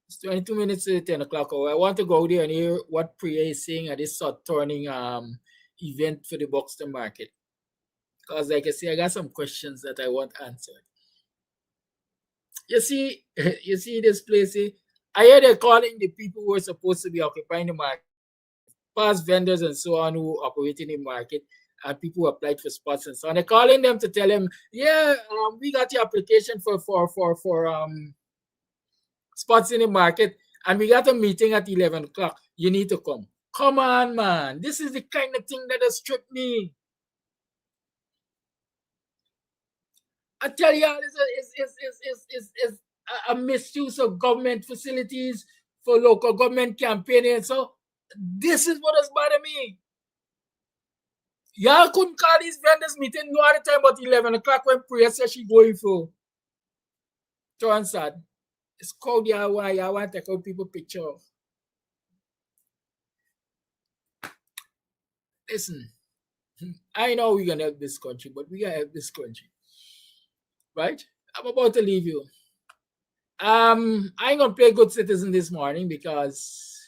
it's 22 minutes to 10 o'clock. I want to go there and hear what Priya is saying at this sort turning event for the Buxton market. Because like I say, I got some questions that I want answered. You see this place here? I hear they're calling the people who are supposed to be occupying the market, past vendors and so on who operate in the market, and people who applied for spots and so on. They're calling them to tell them, yeah, we got your application for spots in the market, and we got a meeting at 11 o'clock. You need to come. Come on, man. This is the kind of thing that has stripped me. I tell y'all, it's a misuse of government facilities for local government campaigning. So this is what has bothered me. Y'all couldn't call these vendors meeting no other time but 11 o'clock when Priya says she going for Transad. It's called y'all want to take out people picture. Listen, I know we're gonna help this country, but we gotta help this country. Right? I'm about to leave you. I ain't gonna play good citizen this morning because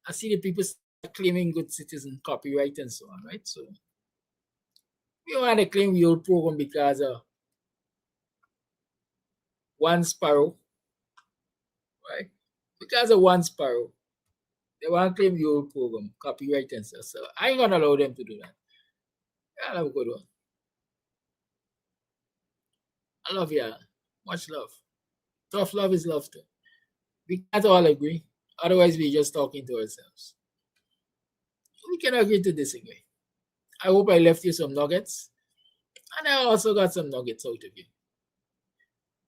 I see the people claiming good citizen copyright and so on, right? So we want to claim the old program because of one sparrow, right? Because of one sparrow, they want to claim the old program, copyright and stuff. So I ain't gonna allow them to do that. I'll have a good one. I love y'all. Much love. Tough love is love too. We can't all agree. Otherwise, we're just talking to ourselves. We can agree to disagree. I hope I left you some nuggets. And I also got some nuggets out of you.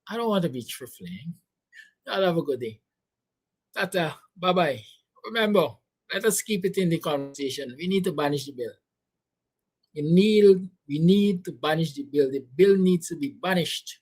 I don't want to be trifling. Y'all have a good day. Tata, bye-bye. Remember, let us keep it in the conversation. We need to banish the bill. We need to banish the bill. The bill needs to be banished.